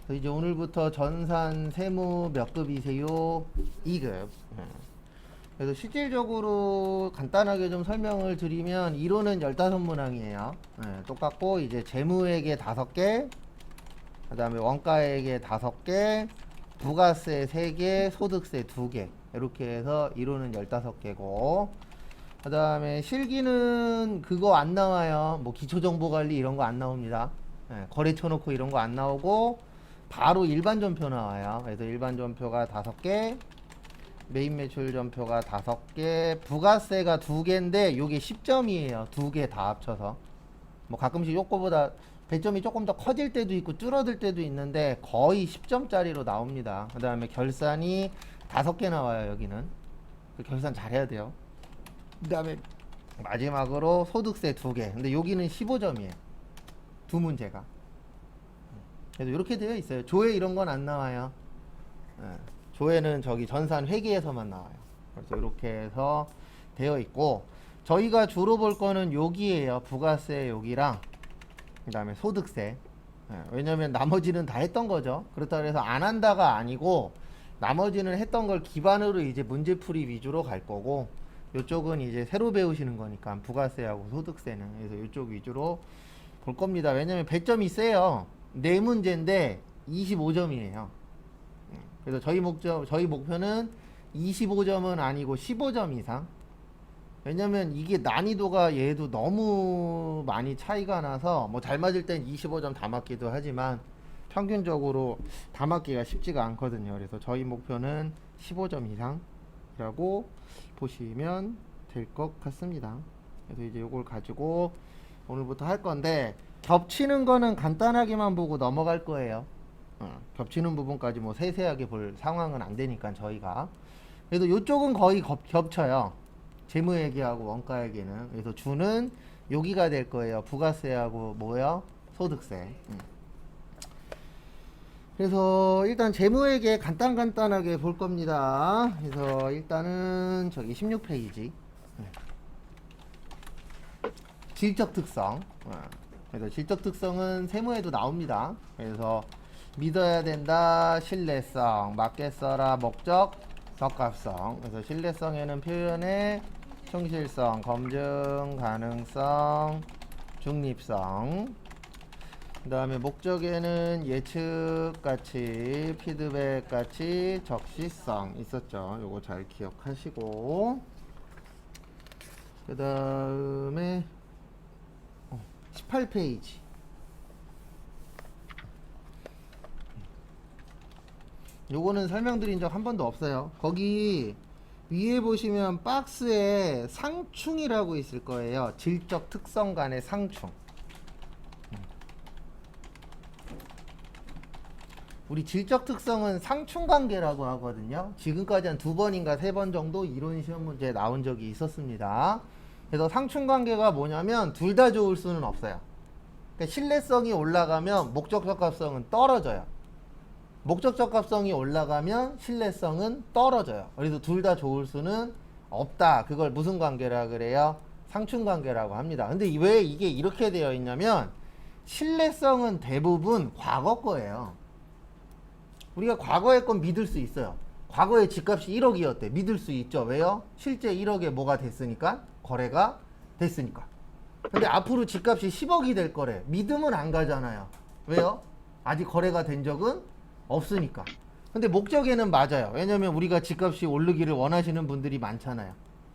그래서 이제 오늘부터 전산 세무 몇 급이세요? 2급. 그래서 실질적으로 간단하게 좀 설명을 드리면 이론은 15문항이에요. 똑같고 이제 재무회계 5개, 그 다음에 원가회계 5개, 부가세 3개, 소득세 2개 이렇게 해서 이론은 15개고 그 다음에 실기는 그거 안 나와요. 뭐 기초정보관리 이런 거 안 나옵니다. 거래처 놓고 이런 거 안 나오고 바로 일반 전표 나와요. 그래서 일반 전표가 5개, 메인 매출 전표가 5개, 부가세가 2개인데 요게 10점이에요. 2개 다 합쳐서. 뭐 가끔씩 요거보다 배점이 조금 더 커질 때도 있고 줄어들 때도 있는데 거의 10점짜리로 나옵니다. 그 다음에 결산이 5개 나와요. 여기는 결산 잘해야 돼요. 그 다음에 마지막으로 소득세 2개. 근데 여기는 15점이에요. 두 문제가. 그래서 이렇게 되어 있어요. 조회 이런 건 안 나와요. 조회는 저기 전산 회계에서만 나와요. 그래서 이렇게 해서 되어 있고 저희가 주로 볼 거는 여기에요. 부가세 여기랑 그 다음에 소득세. 왜냐면 나머지는 다 했던 거죠. 그렇다고 해서 안 한다가 아니고 나머지는 했던 걸 기반으로 이제 문제풀이 위주로 갈 거고 이쪽은 이제 새로 배우시는 거니까 부가세하고 소득세는 그래서 이쪽 위주로 볼 겁니다. 왜냐면 배점이 세요. 4문제인데 25점이에요. 그래서 저희 목표는 25점은 아니고 15점 이상. 왜냐면 이게 난이도가 얘도 너무 많이 차이가 나서 뭐 잘 맞을 땐 25점 다 맞기도 하지만 평균적으로 다 맞기가 쉽지가 않거든요. 그래서 저희 목표는 15점 이상이라고 보시면 될 것 같습니다. 그래서 이제 이걸 가지고 오늘부터 할 건데 겹치는 거는 간단하게만 보고 넘어갈 거예요. 겹치는 부분까지 뭐 세세하게 볼 상황은 안 되니까 저희가. 그래서 이쪽은 거의 겹쳐요. 재무회계하고 원가회계는. 그래서 주는 여기가 될 거예요. 부가세하고 뭐요? 소득세. 그래서 일단 재무회계 간단하게 볼 겁니다. 그래서 일단은 저기 16페이지 질적 특성. 그래서 질적 특성은 세무에도 나옵니다. 그래서 믿어야 된다, 신뢰성, 맞게 써라, 목적, 적합성. 그래서 신뢰성에는 표현의 충실성, 검증 가능성, 중립성. 그 다음에 목적에는 예측가치, 피드백가치, 적시성 있었죠. 요거 잘 기억하시고 그 다음에 18페이지 요거는 설명드린 적 한 번도 없어요. 거기 위에 보시면 박스에 상충이라고 있을 거예요. 질적 특성 간의 상충. 우리 질적 특성은 상충관계라고 하거든요. 지금까지 한 2번인가 3번 정도 이론 시험 문제에 나온 적이 있었습니다. 그래서 상충관계가 뭐냐면 둘 다 좋을 수는 없어요. 그러니까 신뢰성이 올라가면 목적적합성은 떨어져요. 목적적합성이 올라가면 신뢰성은 떨어져요. 그래서 둘 다 좋을 수는 없다. 그걸 무슨 관계라 그래요? 상충관계라고 합니다. 근데 왜 이게 이렇게 되어 있냐면 신뢰성은 대부분 과거 거예요. 우리가 과거의 건 믿을 수 있어요. 과거에 집값이 1억이었대. 믿을 수 있죠. 왜요? 실제 1억에 뭐가 됐으니까? 거래가 됐으니까. 근데 앞으로 집값이 10억이 될 거래. 믿으면 안 가잖아요. 왜요? 아직 거래가 된 적은 없으니까. 근데 목적에는 맞아요. 왜냐면 우리가 집값이 오르기를 원하시는 분들이 많잖아요.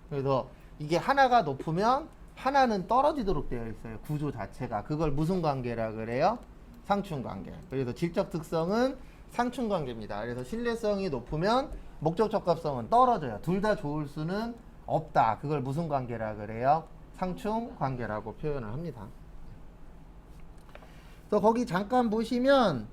그래서 이게 하나가 높으면 하나는 떨어지도록 되어 있어요. 구조 자체가. 그걸 무슨 관계라 그래요? 상충관계. 그래서 질적 특성은 상충관계입니다. 그래서 신뢰성이 높으면 목적적합성은 떨어져요. 둘 다 좋을 수는 없다. 그걸 무슨 관계라 그래요? 상충관계라고 표현을 합니다. 그래서 거기 잠깐 보시면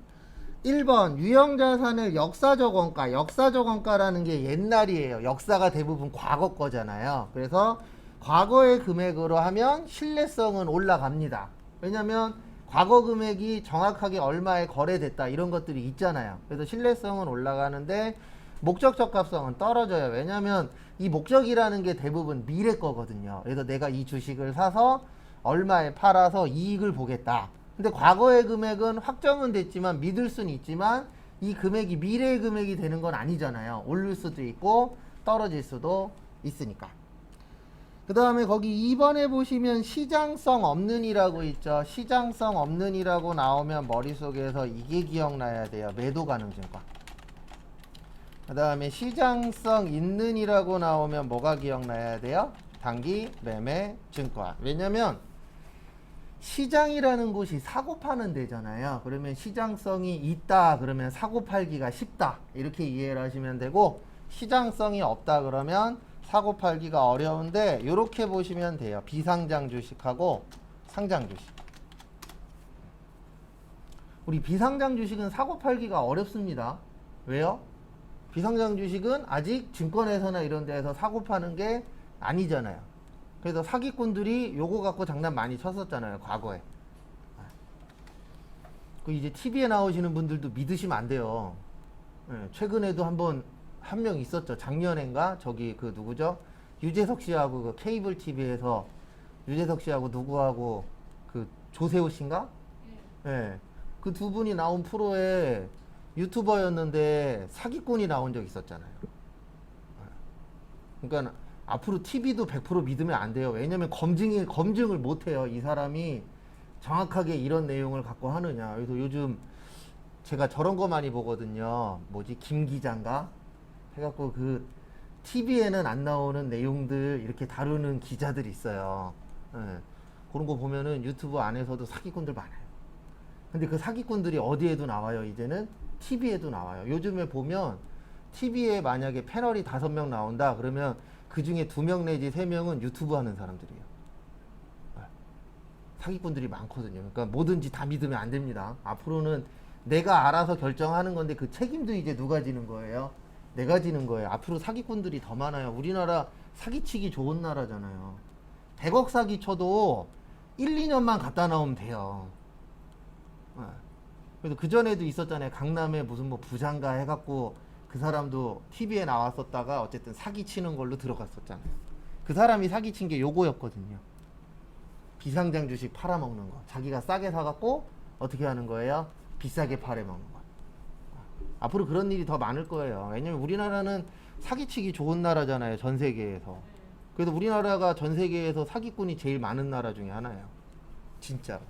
1번 유형자산을 역사적 원가. 역사적 원가라는 게 옛날이에요. 역사가 대부분 과거 거잖아요. 그래서 과거의 금액으로 하면 신뢰성은 올라갑니다. 왜냐면 과거 금액이 정확하게 얼마에 거래됐다 이런 것들이 있잖아요. 그래서 신뢰성은 올라가는데 목적적합성은 떨어져요. 왜냐면 이 목적이라는 게 대부분 미래 거거든요. 그래서 내가 이 주식을 사서 얼마에 팔아서 이익을 보겠다. 근데 과거의 금액은 확정은 됐지만 믿을 수는 있지만 이 금액이 미래의 금액이 되는 건 아니잖아요. 오를 수도 있고 떨어질 수도 있으니까. 그 다음에 거기 2번에 보시면 시장성 없는 이라고 있죠. 시장성 없는 이라고 나오면 머릿속에서 이게 기억나야 돼요. 매도 가능 증권. 그 다음에 시장성 있는 이라고 나오면 뭐가 기억나야 돼요? 단기 매매 증권. 왜냐면 시장이라는 곳이 사고 파는 데잖아요. 그러면 시장성이 있다 그러면 사고 팔기가 쉽다 이렇게 이해를 하시면 되고, 시장성이 없다 그러면 사고 팔기가 어려운데 이렇게 보시면 돼요. 비상장 주식하고 상장 주식. 우리 비상장 주식은 사고 팔기가 어렵습니다. 왜요? 비상장 주식은 아직 증권회사나 이런 데에서 사고 파는 게 아니잖아요. 그래서 사기꾼들이 요거 갖고 장난 많이 쳤었잖아요, 과거에. 그 이제 TV에 나오시는 분들도 믿으시면 안 돼요. 예, 최근에도 한 명 있었죠. 작년엔가 저기 그 누구죠? 유재석 씨하고 그 케이블 TV에서 유재석 씨하고 누구하고 그 조세호 씨인가? 예. 그 두 분이 나온 프로에 유튜버였는데 사기꾼이 나온 적 있었잖아요. 그러니까 앞으로 TV도 100% 믿으면 안 돼요. 왜냐면 검증을 못 해요. 이 사람이 정확하게 이런 내용을 갖고 하느냐. 그래서 요즘 제가 저런 거 많이 보거든요. 뭐지? 김 기자인가? 해갖고 그 TV에는 안 나오는 내용들 이렇게 다루는 기자들이 있어요. 예. 그런 거 보면은 유튜브 안에서도 사기꾼들 많아요. 근데 그 사기꾼들이 어디에도 나와요. 이제는 TV에도 나와요. 요즘에 보면 TV에 만약에 패널이 5명 나온다 그러면 그 중에 2명 내지 3명은 유튜브 하는 사람들이에요. 사기꾼들이 많거든요. 그러니까 뭐든지 다 믿으면 안 됩니다. 앞으로는 내가 알아서 결정하는 건데 그 책임도 이제 누가 지는 거예요? 내가 지는 거예요. 앞으로 사기꾼들이 더 많아요. 우리나라 사기치기 좋은 나라잖아요. 100억 사기 쳐도 1, 2년만 갖다 나오면 돼요. 그래서 그전에도 있었잖아요. 강남에 무슨 뭐 부장가 해갖고 그 사람도 TV에 나왔었다가 어쨌든 사기치는 걸로 들어갔었잖아요. 그 사람이 사기친 게 요거였거든요. 비상장 주식 팔아먹는 거. 자기가 싸게 사갖고 어떻게 하는 거예요? 비싸게 팔아먹는 거. 앞으로 그런 일이 더 많을 거예요. 왜냐면 우리나라는 사기치기 좋은 나라잖아요. 전 세계에서. 그래서 우리나라가 전 세계에서 사기꾼이 제일 많은 나라 중에 하나예요. 진짜로.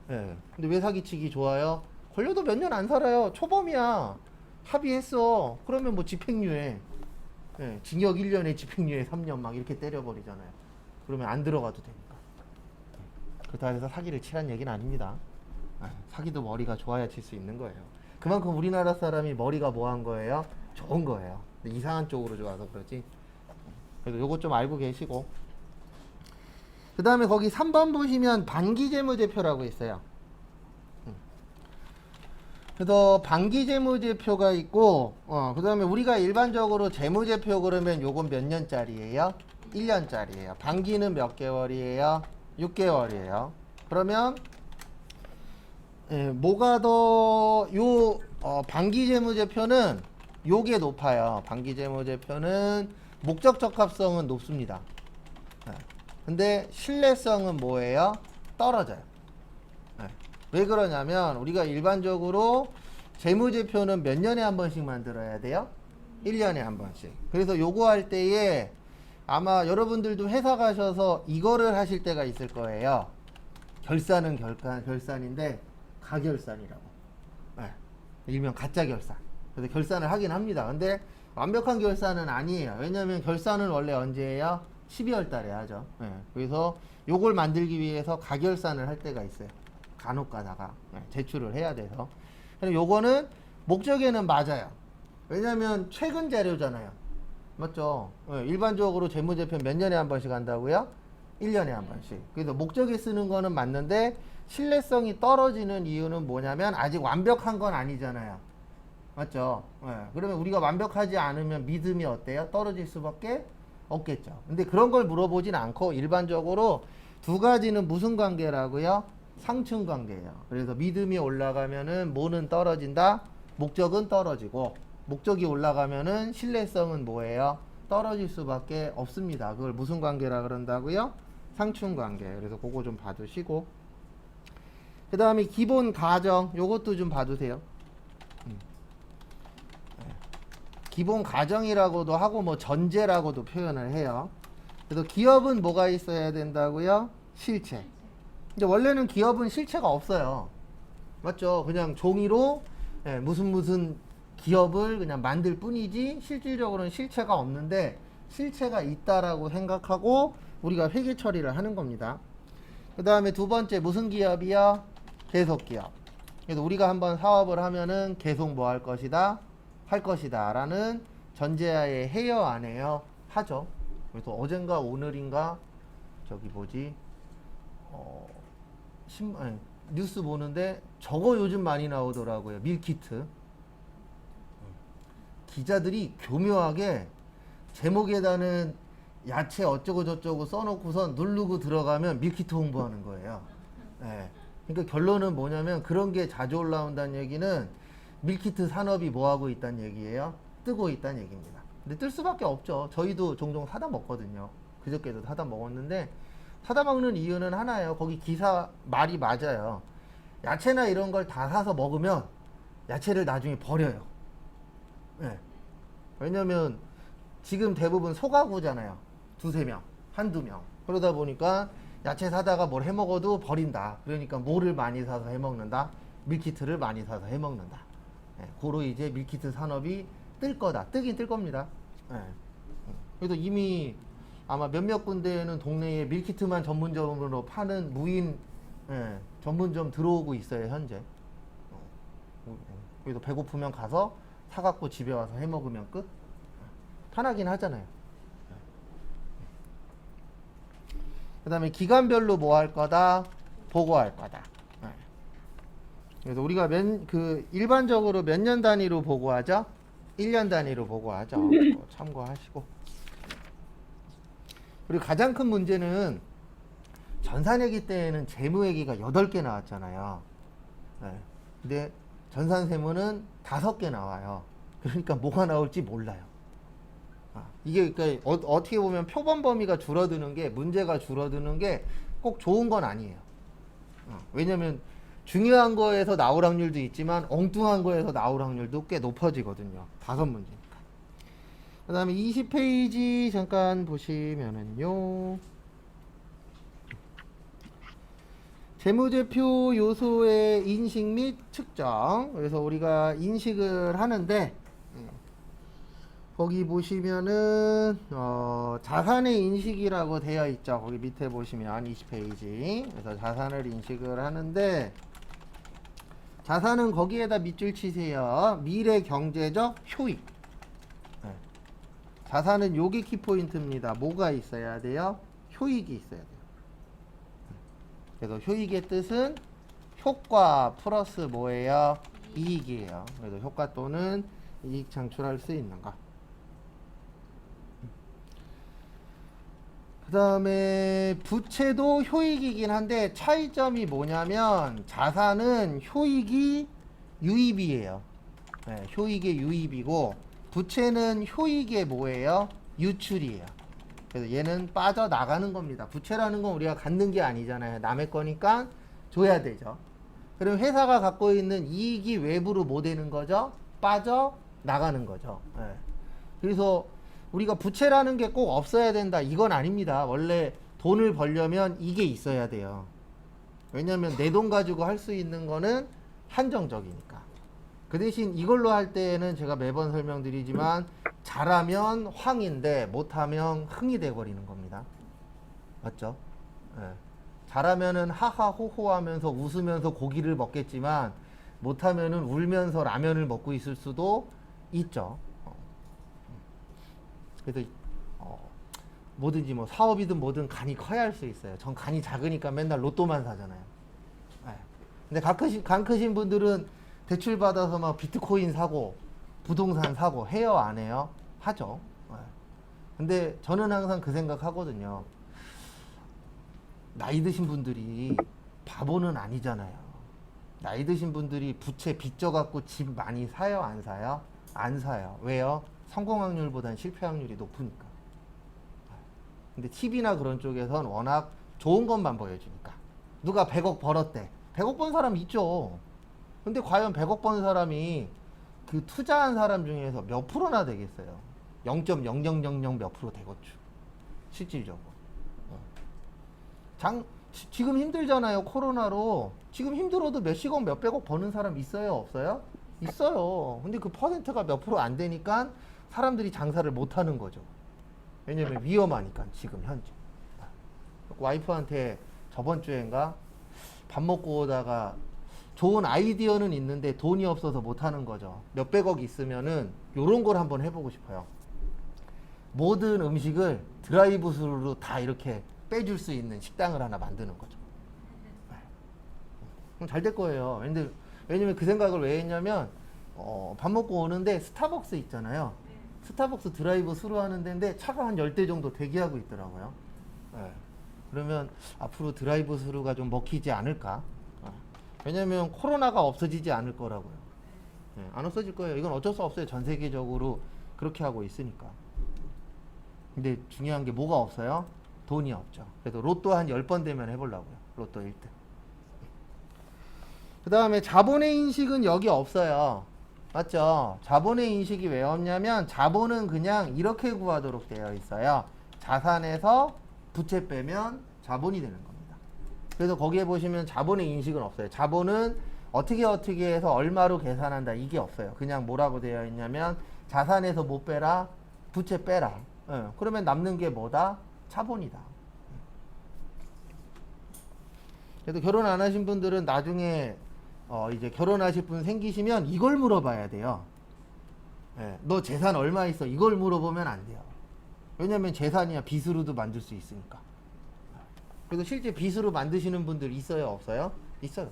예. 근데 왜 사기치기 좋아요? 걸려도 몇 년 안 살아요. 초범이야. 합의했어. 그러면 뭐 집행유예. 예. 징역 1년에 집행유예 3년 막 이렇게 때려버리잖아요. 그러면 안 들어가도 되니까. 그렇다고 해서 사기를 치란 얘기는 아닙니다. 사기도 머리가 좋아야 칠 수 있는 거예요. 그만큼 우리나라 사람이 머리가 뭐한 거예요? 좋은 거예요. 근데 이상한 쪽으로 좋아서 그러지. 그래서 요거 좀 알고 계시고. 그 다음에 거기 3번 보시면 반기재무제표라고 있어요. 그래서 반기재무제표가 있고, 그 다음에 우리가 일반적으로 재무제표 그러면 요건 몇 년짜리예요? 1년짜리예요. 반기는 몇 개월이에요? 6개월이에요. 그러면 뭐가 더 반기재무제표는 요게 높아요. 반기재무제표는 목적 적합성은 높습니다. 근데 신뢰성은 뭐예요? 떨어져요. 왜 그러냐면 우리가 일반적으로 재무제표는 몇 년에 한 번씩 만들어야 돼요? 1년에 한 번씩. 그래서 요거 할 때에 아마 여러분들도 회사 가셔서 이거를 하실 때가 있을 거예요. 결산은 결산인데 가결산이라고. 일명 가짜 결산. 그래서 결산을 하긴 합니다. 근데 완벽한 결산은 아니에요. 왜냐하면 결산은 원래 언제 해요? 12월 달에 하죠. 그래서 요걸 만들기 위해서 가결산을 할 때가 있어요. 간혹 가다가 제출을 해야 돼서. 근데 요거는 목적에는 맞아요. 왜냐하면 최근 자료잖아요. 맞죠? 일반적으로 재무제표 몇 년에 한 번씩 한다고요? 1년에 한 번씩. 그래서 목적에 쓰는 거는 맞는데 신뢰성이 떨어지는 이유는 뭐냐면 아직 완벽한 건 아니잖아요. 맞죠? 그러면 우리가 완벽하지 않으면 믿음이 어때요? 떨어질 수밖에 없겠죠. 근데 그런 걸 물어보진 않고 일반적으로 두 가지는 무슨 관계라고요? 상충 관계예요. 그래서 믿음이 올라가면은 뭐는 떨어진다? 목적은 떨어지고, 목적이 올라가면은 신뢰성은 뭐예요? 떨어질 수밖에 없습니다. 그걸 무슨 관계라 그런다고요? 상충 관계. 그래서 그거 좀 봐두시고. 그 다음에 기본 가정 요것도 좀 봐주세요. 기본 가정이라고도 하고 뭐 전제라고도 표현을 해요. 그래서 기업은 뭐가 있어야 된다고요? 실체. 근데 원래는 기업은 실체가 없어요. 맞죠? 그냥 종이로 무슨 기업을 그냥 만들 뿐이지 실질적으로는 실체가 없는데 실체가 있다라고 생각하고 우리가 회계 처리를 하는 겁니다. 그 다음에 두 번째 무슨 기업이요? 계속 기업. 그래서 우리가 한번 사업을 하면은 계속 뭐 할 것이다? 할 것이다 라는 전제하에 해요 안 해요? 하죠. 그래서 어젠가 오늘인가 저기 뭐지 뉴스 보는데 저거 요즘 많이 나오더라고요. 밀키트. 기자들이 교묘하게 제목에다는 야채 어쩌고 저쩌고 써놓고선 누르고 들어가면 밀키트 홍보하는 거예요. 네. 그러니까 결론은 뭐냐면 그런 게 자주 올라온다는 얘기는 밀키트 산업이 뭐하고 있다는 얘기예요? 뜨고 있다는 얘기입니다. 근데 뜰 수밖에 없죠. 저희도 종종 사다 먹거든요. 그저께도 사다 먹었는데 사다 먹는 이유는 하나예요. 거기 기사 말이 맞아요. 야채나 이런 걸 다 사서 먹으면 야채를 나중에 버려요. 네. 왜냐면 지금 대부분 소가구잖아요. 두세 명, 한두 명. 그러다 보니까 야채 사다가 뭘 해먹어도 버린다. 그러니까 뭐를 많이 사서 해먹는다? 밀키트를 많이 사서 해먹는다. 네. 고로 이제 밀키트 산업이 뜰 거다. 뜨긴 뜰 겁니다. 네. 그래도 이미 아마 몇몇 군데에는 동네에 밀키트만 전문점으로 파는 무인 전문점 들어오고 있어요, 현재. 그래도 배고프면 가서 사갖고 집에 와서 해 먹으면 끝. 편하긴 하잖아요. 그 다음에 기간별로 뭐 할 거다? 보고할 거다. 그래서 우리가 일반적으로 몇 년 단위로 보고하죠? 1년 단위로 보고하죠. 참고하시고. 그리고 가장 큰 문제는 전산회계 때에는 재무회계가 8개 나왔잖아요. 근데 전산세무는 5개 나와요. 그러니까 뭐가 나올지 몰라요. 이게 그러니까 어떻게 보면 표본 범위가 줄어드는 게 문제가 줄어드는 게 꼭 좋은 건 아니에요. 왜냐면 중요한 거에서 나올 확률도 있지만 엉뚱한 거에서 나올 확률도 꽤 높아지거든요. 5문제니까. 그 다음에 20페이지 잠깐 보시면은요. 재무제표 요소의 인식 및 측정. 그래서 우리가 인식을 하는데 거기 보시면은 자산의 인식이라고 되어 있죠. 거기 밑에 보시면 20페이지. 그래서 자산을 인식을 하는데 자산은 거기에다 밑줄 치세요. 미래 경제적 효익. 자산은 요게 키포인트입니다. 뭐가 있어야 돼요? 효익이 있어야 돼요. 그래서 효익의 뜻은 효과 플러스 뭐예요? 이익이에요. 그래서 효과 또는 이익 창출할 수 있는 거. 그 다음에 부채도 효익이긴 한데 차이점이 뭐냐면 자산은 효익이 유입이에요. 효익의 유입이고 부채는 효익의 뭐예요? 유출이에요. 그래서 얘는 빠져나가는 겁니다. 부채라는 건 우리가 갖는 게 아니잖아요. 남의 거니까 줘야 되죠. 그럼 회사가 갖고 있는 이익이 외부로 뭐 되는 거죠? 빠져나가는 거죠. 그래서 우리가 부채라는 게 꼭 없어야 된다. 이건 아닙니다. 원래 돈을 벌려면 이게 있어야 돼요. 왜냐면 내 돈 가지고 할 수 있는 거는 한정적이니까. 그 대신 이걸로 할 때에는 제가 매번 설명드리지만 잘하면 황인데 못하면 흥이 돼버리는 겁니다. 맞죠? 잘하면은 하하호호 하면서 웃으면서 고기를 먹겠지만 못하면은 울면서 라면을 먹고 있을 수도 있죠. 그래서 뭐든지 뭐 사업이든 뭐든 간이 커야 할 수 있어요. 전 간이 작으니까 맨날 로또만 사잖아요. 근데 간 크신 분들은 대출 받아서 막 비트코인 사고 부동산 사고 해요 안 해요? 하죠. 근데 저는 항상 그 생각 하거든요. 나이 드신 분들이 바보는 아니잖아요. 나이 드신 분들이 부채 빚져 갖고 집 많이 사요 안 사요? 안 사요. 왜요? 성공 확률보다는 실패 확률이 높으니까. 근데 TV나 그런 쪽에선 워낙 좋은 것만 보여주니까. 누가 100억 벌었대. 100억 번 사람 있죠. 근데 과연 100억 번 사람이 그 투자한 사람 중에서 몇 프로나 되겠어요? 0.0000 몇 프로 되겠죠. 실질적으로. 지금 힘들잖아요. 코로나로. 지금 힘들어도 몇십억, 몇백억 버는 사람 있어요? 없어요? 있어요. 근데 그 퍼센트가 몇 프로 안 되니까 사람들이 장사를 못 하는 거죠. 왜냐면 위험하니까, 지금 현재. 와이프한테 저번 주엔가 밥 먹고 오다가 좋은 아이디어는 있는데 돈이 없어서 못 하는 거죠. 몇백억 있으면은 요런 걸 한번 해보고 싶어요. 모든 음식을 드라이브 스루로 다 이렇게 빼줄 수 있는 식당을 하나 만드는 거죠. 그럼 잘 될 거예요. 왜냐면 그 생각을 왜 했냐면, 밥 먹고 오는데 스타벅스 있잖아요. 스타벅스 드라이브 스루 하는 데인데 차가 한 10대 정도 대기하고 있더라고요. 네. 그러면 앞으로 드라이브 스루가 좀 먹히지 않을까? 왜냐면 코로나가 없어지지 않을 거라고요. 네, 안 없어질 거예요. 이건 어쩔 수 없어요. 전 세계적으로 그렇게 하고 있으니까. 근데 중요한 게 뭐가 없어요? 돈이 없죠. 그래도 로또 한 10번 되면 해보려고요. 로또 1등. 그 다음에 자본의 인식은 여기 없어요. 맞죠? 자본의 인식이 왜 없냐면 자본은 그냥 이렇게 구하도록 되어 있어요. 자산에서 부채 빼면 자본이 되는 겁니다. 그래서 거기에 보시면 자본의 인식은 없어요. 자본은 어떻게 해서 얼마로 계산한다 이게 없어요. 그냥 뭐라고 되어 있냐면 자산에서 못 빼라, 부채 빼라. 그러면 남는 게 뭐다? 자본이다. 그래도 결혼 안 하신 분들은 나중에 이제 결혼하실 분 생기시면 이걸 물어봐야 돼요. 너 재산 얼마 있어? 이걸 물어보면 안 돼요. 왜냐면 재산이야 빚으로도 만들 수 있으니까. 그래서 실제 빚으로 만드시는 분들 있어요? 없어요? 있어요.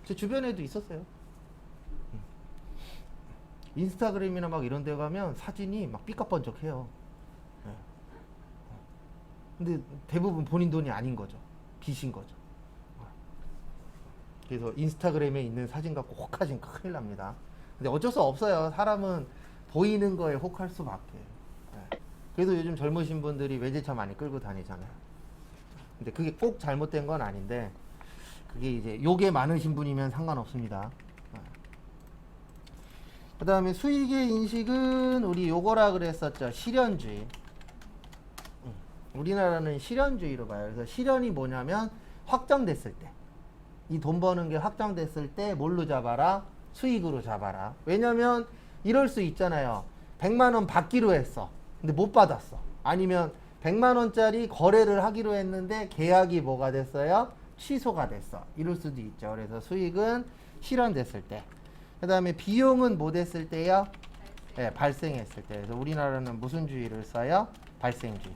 제 주변에도 있었어요. 인스타그램이나 막 이런 데 가면 사진이 막 삐까번쩍해요. 근데 대부분 본인 돈이 아닌 거죠. 빚인 거죠. 그래서 인스타그램에 있는 사진 갖고 혹하시면 큰일 납니다. 근데 어쩔 수 없어요. 사람은 보이는 거에 혹할 수밖에. 그래서 요즘 젊으신 분들이 외제차 많이 끌고 다니잖아요. 근데 그게 꼭 잘못된 건 아닌데 그게 이제 욕에 많으신 분이면 상관없습니다. 그 다음에 수익의 인식은 우리 요거라 그랬었죠. 실현주의. 우리나라는 실현주의로 봐요. 그래서 실현이 뭐냐면 확정됐을 때. 이 돈 버는 게 확정됐을 때 뭘로 잡아라? 수익으로 잡아라. 왜냐면 이럴 수 있잖아요. 100만 원 받기로 했어. 근데 못 받았어. 아니면 100만 원짜리 거래를 하기로 했는데 계약이 뭐가 됐어요? 취소가 됐어. 이럴 수도 있죠. 그래서 수익은 실현됐을 때. 그 다음에 비용은 뭐 됐을 때요? 네, 발생했을 때. 그래서 우리나라는 무슨 주의를 써요? 발생주의.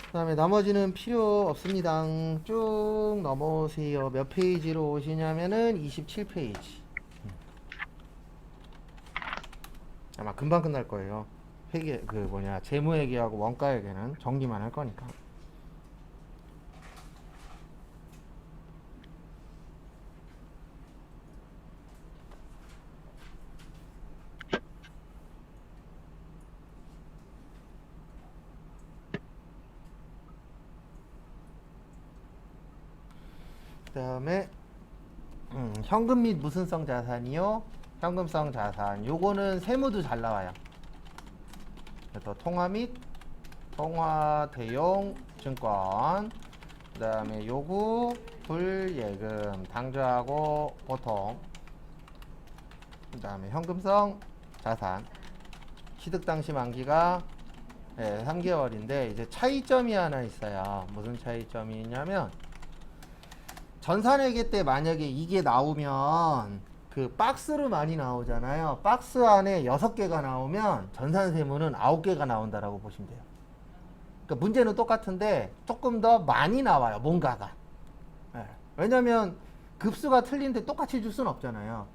그 다음에 나머지는 필요 없습니다. 쭉 넘어오세요. 몇 페이지로 오시냐면은 27페이지. 아마 금방 끝날 거예요. 재무회계하고 원가회계는 정리만 할 거니까. 그 다음에 현금 및 무슨성 자산이요? 현금성 자산. 요거는 세무도 잘 나와요. 그래서 통화 및 통화 대용 증권. 그 다음에 요구 불예금 당좌하고 보통. 그 다음에 현금성 자산. 취득 당시 만기가 3개월인데 이제 차이점이 하나 있어요. 무슨 차이점이 있냐면 전산회계 때 만약에 이게 나오면 그 박스로 많이 나오잖아요. 박스 안에 6개가 나오면 전산세무는 9개가 나온다라고 보시면 돼요. 그러니까 문제는 똑같은데 조금 더 많이 나와요. 뭔가가. 왜냐면 급수가 틀린데 똑같이 줄 수는 없잖아요.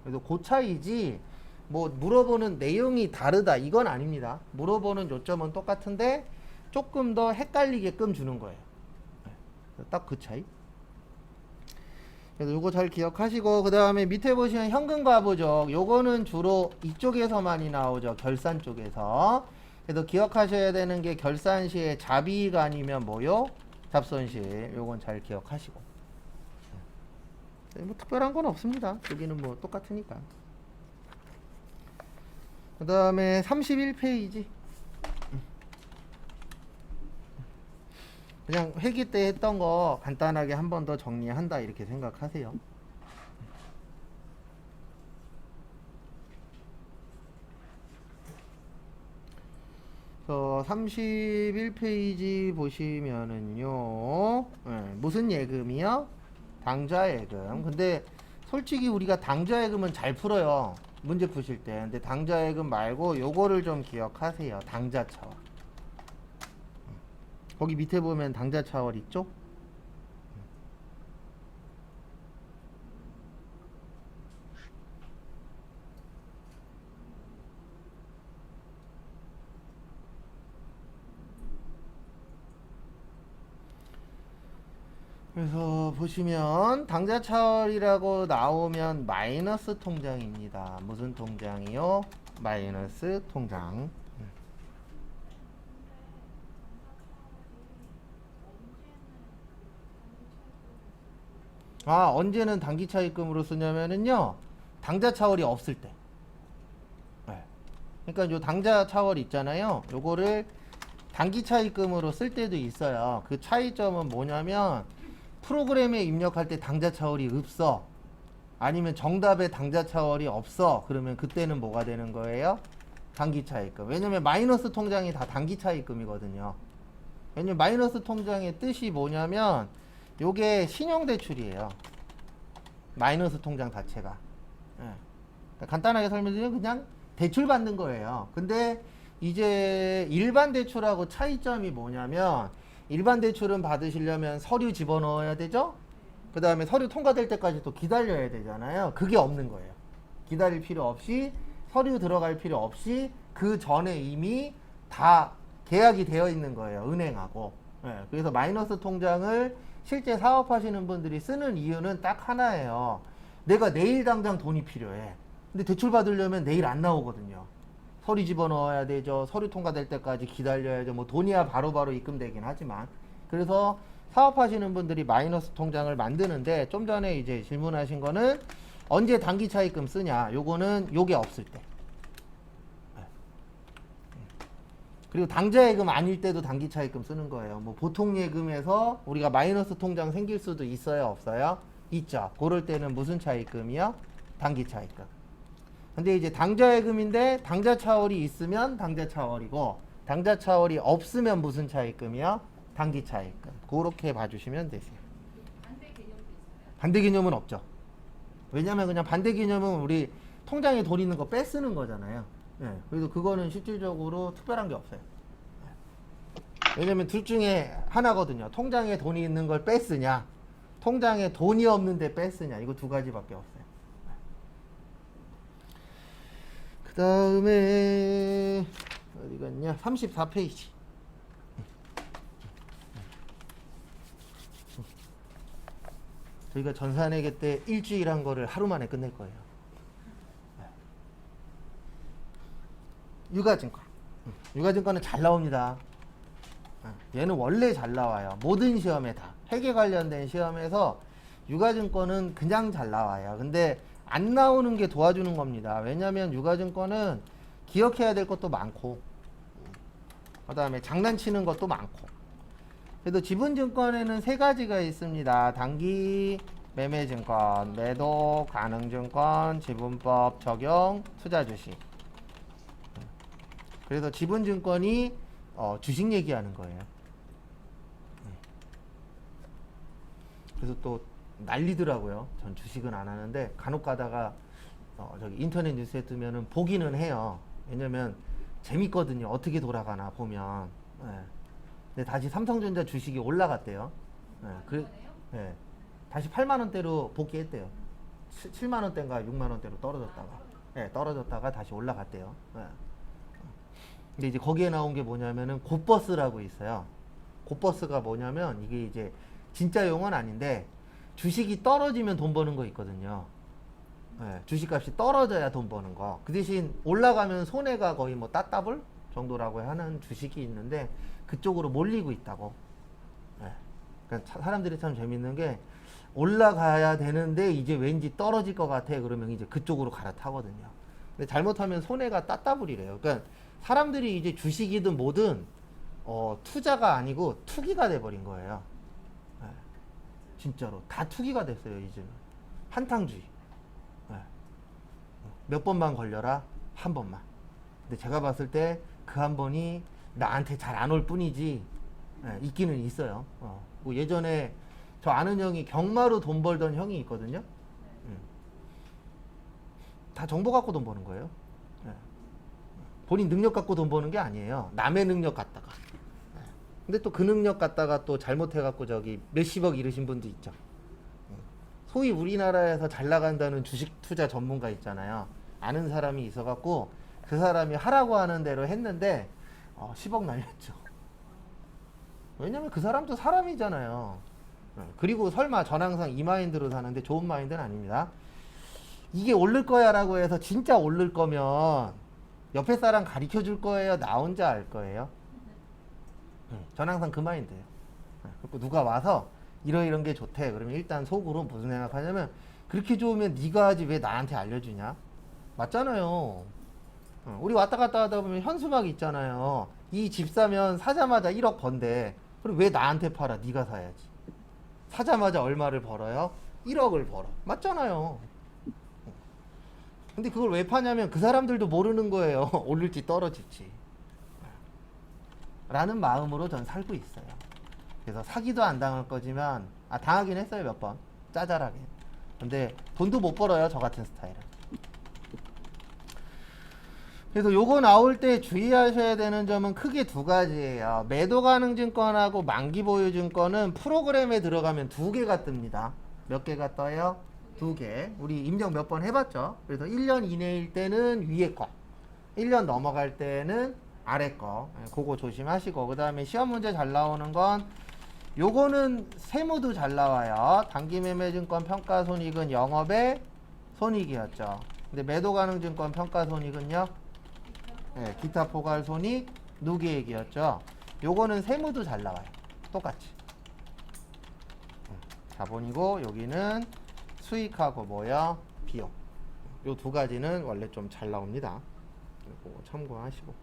그래서 그 차이지 뭐 물어보는 내용이 다르다 이건 아닙니다. 물어보는 요점은 똑같은데 조금 더 헷갈리게끔 주는 거예요. 딱 그 차이. 그래서 요거 잘 기억하시고 그 다음에 밑에 보시면 현금과부족 요거는 주로 이쪽에서 많이 나오죠. 결산 쪽에서. 그래서 기억하셔야 되는 게 결산 시에 자비가 아니면 뭐요? 잡손실 요건 잘 기억하시고. 뭐 특별한 건 없습니다. 여기는 뭐 똑같으니까. 그 다음에 31페이지. 그냥 회기 때 했던 거 간단하게 한 번 더 정리한다 이렇게 생각하세요. 그래서 31페이지 보시면은요, 무슨 예금이요? 당좌예금. 근데 솔직히 우리가 당좌예금은 잘 풀어요. 문제 푸실 때. 근데 당좌예금 말고 요거를 좀 기억하세요. 당좌차월. 거기 밑에 보면 당좌차월 있죠? 그래서 보시면 당좌차월이라고 나오면 마이너스 통장입니다. 무슨 통장이요? 마이너스 통장. 아, 언제는 단기차입금으로 쓰냐면은요, 당좌차월이 없을 때. 네. 그러니까 요 당좌차월 있잖아요. 요거를 단기차입금으로 쓸 때도 있어요. 그 차이점은 뭐냐면 프로그램에 입력할 때 당좌차월이 없어. 아니면 정답에 당좌차월이 없어. 그러면 그때는 뭐가 되는 거예요? 단기차입금. 왜냐면 마이너스 통장이 다 단기차입금이거든요. 왜냐면 마이너스 통장의 뜻이 뭐냐면 요게 신용대출이에요. 마이너스 통장 자체가. 예. 그러니까 간단하게 설명드리면 그냥 대출 받는 거예요. 근데 이제 일반 대출하고 차이점이 뭐냐면 일반 대출은 받으시려면 서류 집어넣어야 되죠? 그 다음에 서류 통과될 때까지 또 기다려야 되잖아요. 그게 없는 거예요. 기다릴 필요 없이 서류 들어갈 필요 없이 그 전에 이미 다 계약이 되어 있는 거예요. 은행하고. 예, 그래서 마이너스 통장을 실제 사업하시는 분들이 쓰는 이유는 딱 하나예요. 내가 내일 당장 돈이 필요해. 근데 대출 받으려면 내일 안 나오거든요. 서류 집어넣어야 되죠. 서류 통과될 때까지 기다려야죠. 뭐 돈이야 바로바로 입금되긴 하지만. 그래서 사업하시는 분들이 마이너스 통장을 만드는데 좀 전에 이제 질문하신 거는 언제 단기 차입금 쓰냐. 요거는 요게 없을 때. 그리고 당좌예금 아닐 때도 단기 차입금 쓰는 거예요. 뭐 보통 예금에서 우리가 마이너스 통장 생길 수도 있어요, 없어요? 있죠. 그럴 때는 무슨 차입금이요? 단기 차입금. 근데 이제 당좌예금인데 당좌차월이 있으면 당좌차월이고 당좌차월이 없으면 무슨 차입금이요? 단기 차입금. 그렇게 봐주시면 되세요. 반대 개념도 있어요? 반대 개념은 없죠. 왜냐면 그냥 반대 개념은 우리 통장에 돈 있는 거 빼쓰는 거잖아요. 예, 그래서 그거는 실질적으로 특별한 게 없어요. 왜냐면 둘 중에 하나거든요. 통장에 돈이 있는 걸 빼쓰냐, 통장에 돈이 없는데 빼쓰냐. 이거 두 가지밖에 없어요. 그 다음에 어디 갔냐? 34페이지. 저희가 전산회계 때 일주일 한 거를 하루 만에 끝낼 거예요. 유가증권. 유가증권은 잘 나옵니다. 얘는 원래 잘 나와요. 모든 시험에 다. 회계 관련된 시험에서 유가증권은 그냥 잘 나와요. 근데 안 나오는 게 도와주는 겁니다. 왜냐면 유가증권은 기억해야 될 것도 많고, 그 다음에 장난치는 것도 많고. 그래도 지분증권에는 세 가지가 있습니다. 단기 매매증권, 매도 가능증권, 지분법 적용, 투자주식. 그래서 지분증권이 주식 얘기하는 거예요. 그래서 또 난리더라고요. 전 주식은 안 하는데 간혹 가다가 저기 인터넷 뉴스에 뜨면은 보기는 해요. 왜냐면 재밌거든요. 어떻게 돌아가나 보면. 예. 근데 다시 삼성전자 주식이 올라갔대요. 예. 예. 다시 8만 원대로 복귀했대요. 7만 원대인가 6만 원대로 떨어졌다가. 예, 떨어졌다가 다시 올라갔대요. 예. 근데 이제 거기에 나온 게 뭐냐면은 곧버스라고 있어요. 곧버스가 뭐냐면 이게 이제 진짜 용어는 아닌데 주식이 떨어지면 돈 버는 거 있거든요. 네, 주식값이 떨어져야 돈 버는 거. 그 대신 올라가면 손해가 거의 뭐 따따블 정도라고 하는 주식이 있는데 그쪽으로 몰리고 있다고. 네. 그러니까 사람들이 참 재밌는 게 올라가야 되는데 이제 왠지 떨어질 것 같아. 그러면 이제 그쪽으로 갈아타거든요. 근데 잘못하면 손해가 따따블이래요. 그러니까 사람들이 이제 주식이든 뭐든 투자가 아니고 투기가 돼버린 거예요. 네. 진짜로 다 투기가 됐어요. 이제는 한탕주의. 네. 몇 번만 걸려라. 한 번만. 근데 제가 봤을 때 그 한 번이 나한테 잘 안 올 뿐이지 있기는 있어요. 뭐 예전에 저 아는 형이 경마로 돈 벌던 형이 있거든요. 다 정보 갖고 돈 버는 거예요. 예. 본인 능력 갖고 돈 버는 게 아니에요. 남의 능력 갖다가. 예. 근데 또 그 능력 갖다가 또 잘못해 갖고 저기 몇십억 잃으신 분도 있죠. 소위 우리나라에서 잘 나간다는 주식 투자 전문가 있잖아요. 아는 사람이 있어 갖고 그 사람이 하라고 하는 대로 했는데 10억 날렸죠. 왜냐면 그 사람도 사람이잖아요. 그리고 설마 전 항상 이 마인드로 사는데 좋은 마인드는 아닙니다. 이게 오를 거야 라고 해서 진짜 오를 거면 옆에 사람 가르쳐 줄 거예요? 나 혼자 알 거예요? 전 항상 그 마인드예요. 그리고 누가 와서 이런 게 좋대. 그러면 일단 속으로 무슨 생각하냐면 그렇게 좋으면 네가 하지 왜 나한테 알려주냐? 맞잖아요. 우리 왔다 갔다 하다 보면 현수막 있잖아요. 이 집 사면 사자마자 1억 번대. 그럼 왜 나한테 팔아? 네가 사야지. 사자마자 얼마를 벌어요? 1억을 벌어. 맞잖아요. 근데 그걸 왜 파냐면 그 사람들도 모르는 거예요. 오를지 떨어질지. 라는 마음으로 전 살고 있어요. 그래서 사기도 안 당할 거지만 당하긴 했어요. 몇 번. 짜잘하게. 근데 돈도 못 벌어요. 저 같은 스타일은. 그래서 요거 나올 때 주의하셔야 되는 점은 크게 두 가지예요. 매도 가능 증권하고 만기 보유 증권은 프로그램에 들어가면 두 개가 뜹니다. 몇 개가 떠요? 두 개. 우리 임정 몇 번 해봤죠? 그래서 1년 이내일 때는 위에 거, 1년 넘어갈 때는 아래 거. 그거 조심하시고, 그 다음에 시험 문제 잘 나오는 건 요거는 세무도 잘 나와요. 단기매매증권 평가손익은 영업의 손익이었죠. 근데 매도 가능 증권 평가손익은요? 네, 기타 포괄손익 누계액이었죠. 요거는 세무도 잘 나와요. 똑같이. 자본이고 여기는 수익하고 뭐야? 비용. 요 두 가지는 원래 좀 잘 나옵니다. 그거 참고하시고.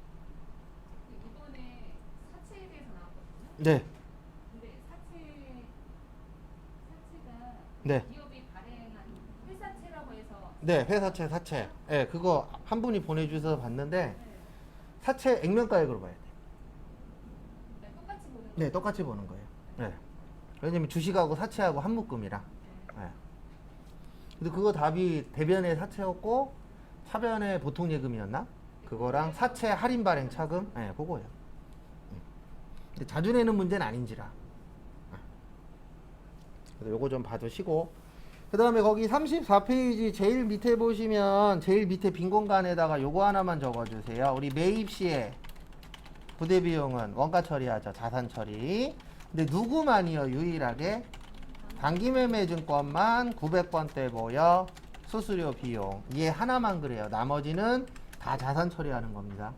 이번에 사채에 대해서 나왔거든요. 네. 근데 사채가 네. 기업이 발행한 회사채라고 해서 네, 회사채, 사채. 네, 그거 한 분이 보내주셔서 봤는데 네. 사채 액면가액으로 봐야 돼. 똑같이 보는 네, 똑같이 보는 거예요. 네. 왜냐면 주식하고 사채하고 한 묶음이라. 네. 근데 그거 답이 대변의 사채였고 차변의 보통 예금이었나? 그거랑 사채 할인 발행 차금? 네, 그거예요. 근데 자주 내는 문제는 아닌지라. 그래서 요거 좀 봐두시고. 그 다음에 거기 34페이지 제일 밑에 보시면 제일 밑에 빈 공간에다가 요거 하나만 적어주세요. 우리 매입 시에 부대 비용은 원가 처리하죠. 자산 처리. 근데 누구만이요? 유일하게 단기매매 증권만 900번대 모여 수수료 비용. 얘 하나만 그래요. 나머지는 다 자산 처리하는 겁니다.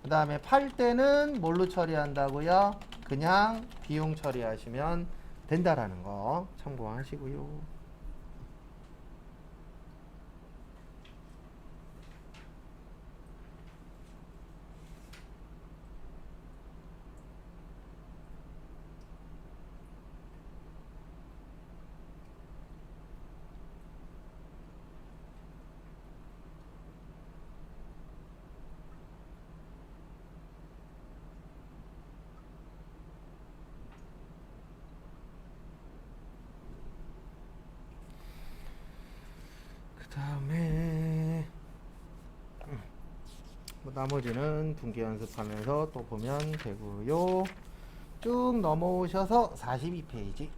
그 다음에 팔 때는 뭘로 처리한다고요? 그냥 비용 처리하시면 된다라는 거 참고하시고요. 그 다음에 뭐 나머지는 분기 연습하면서 또 보면 되고요. 쭉 넘어오셔서 42페이지.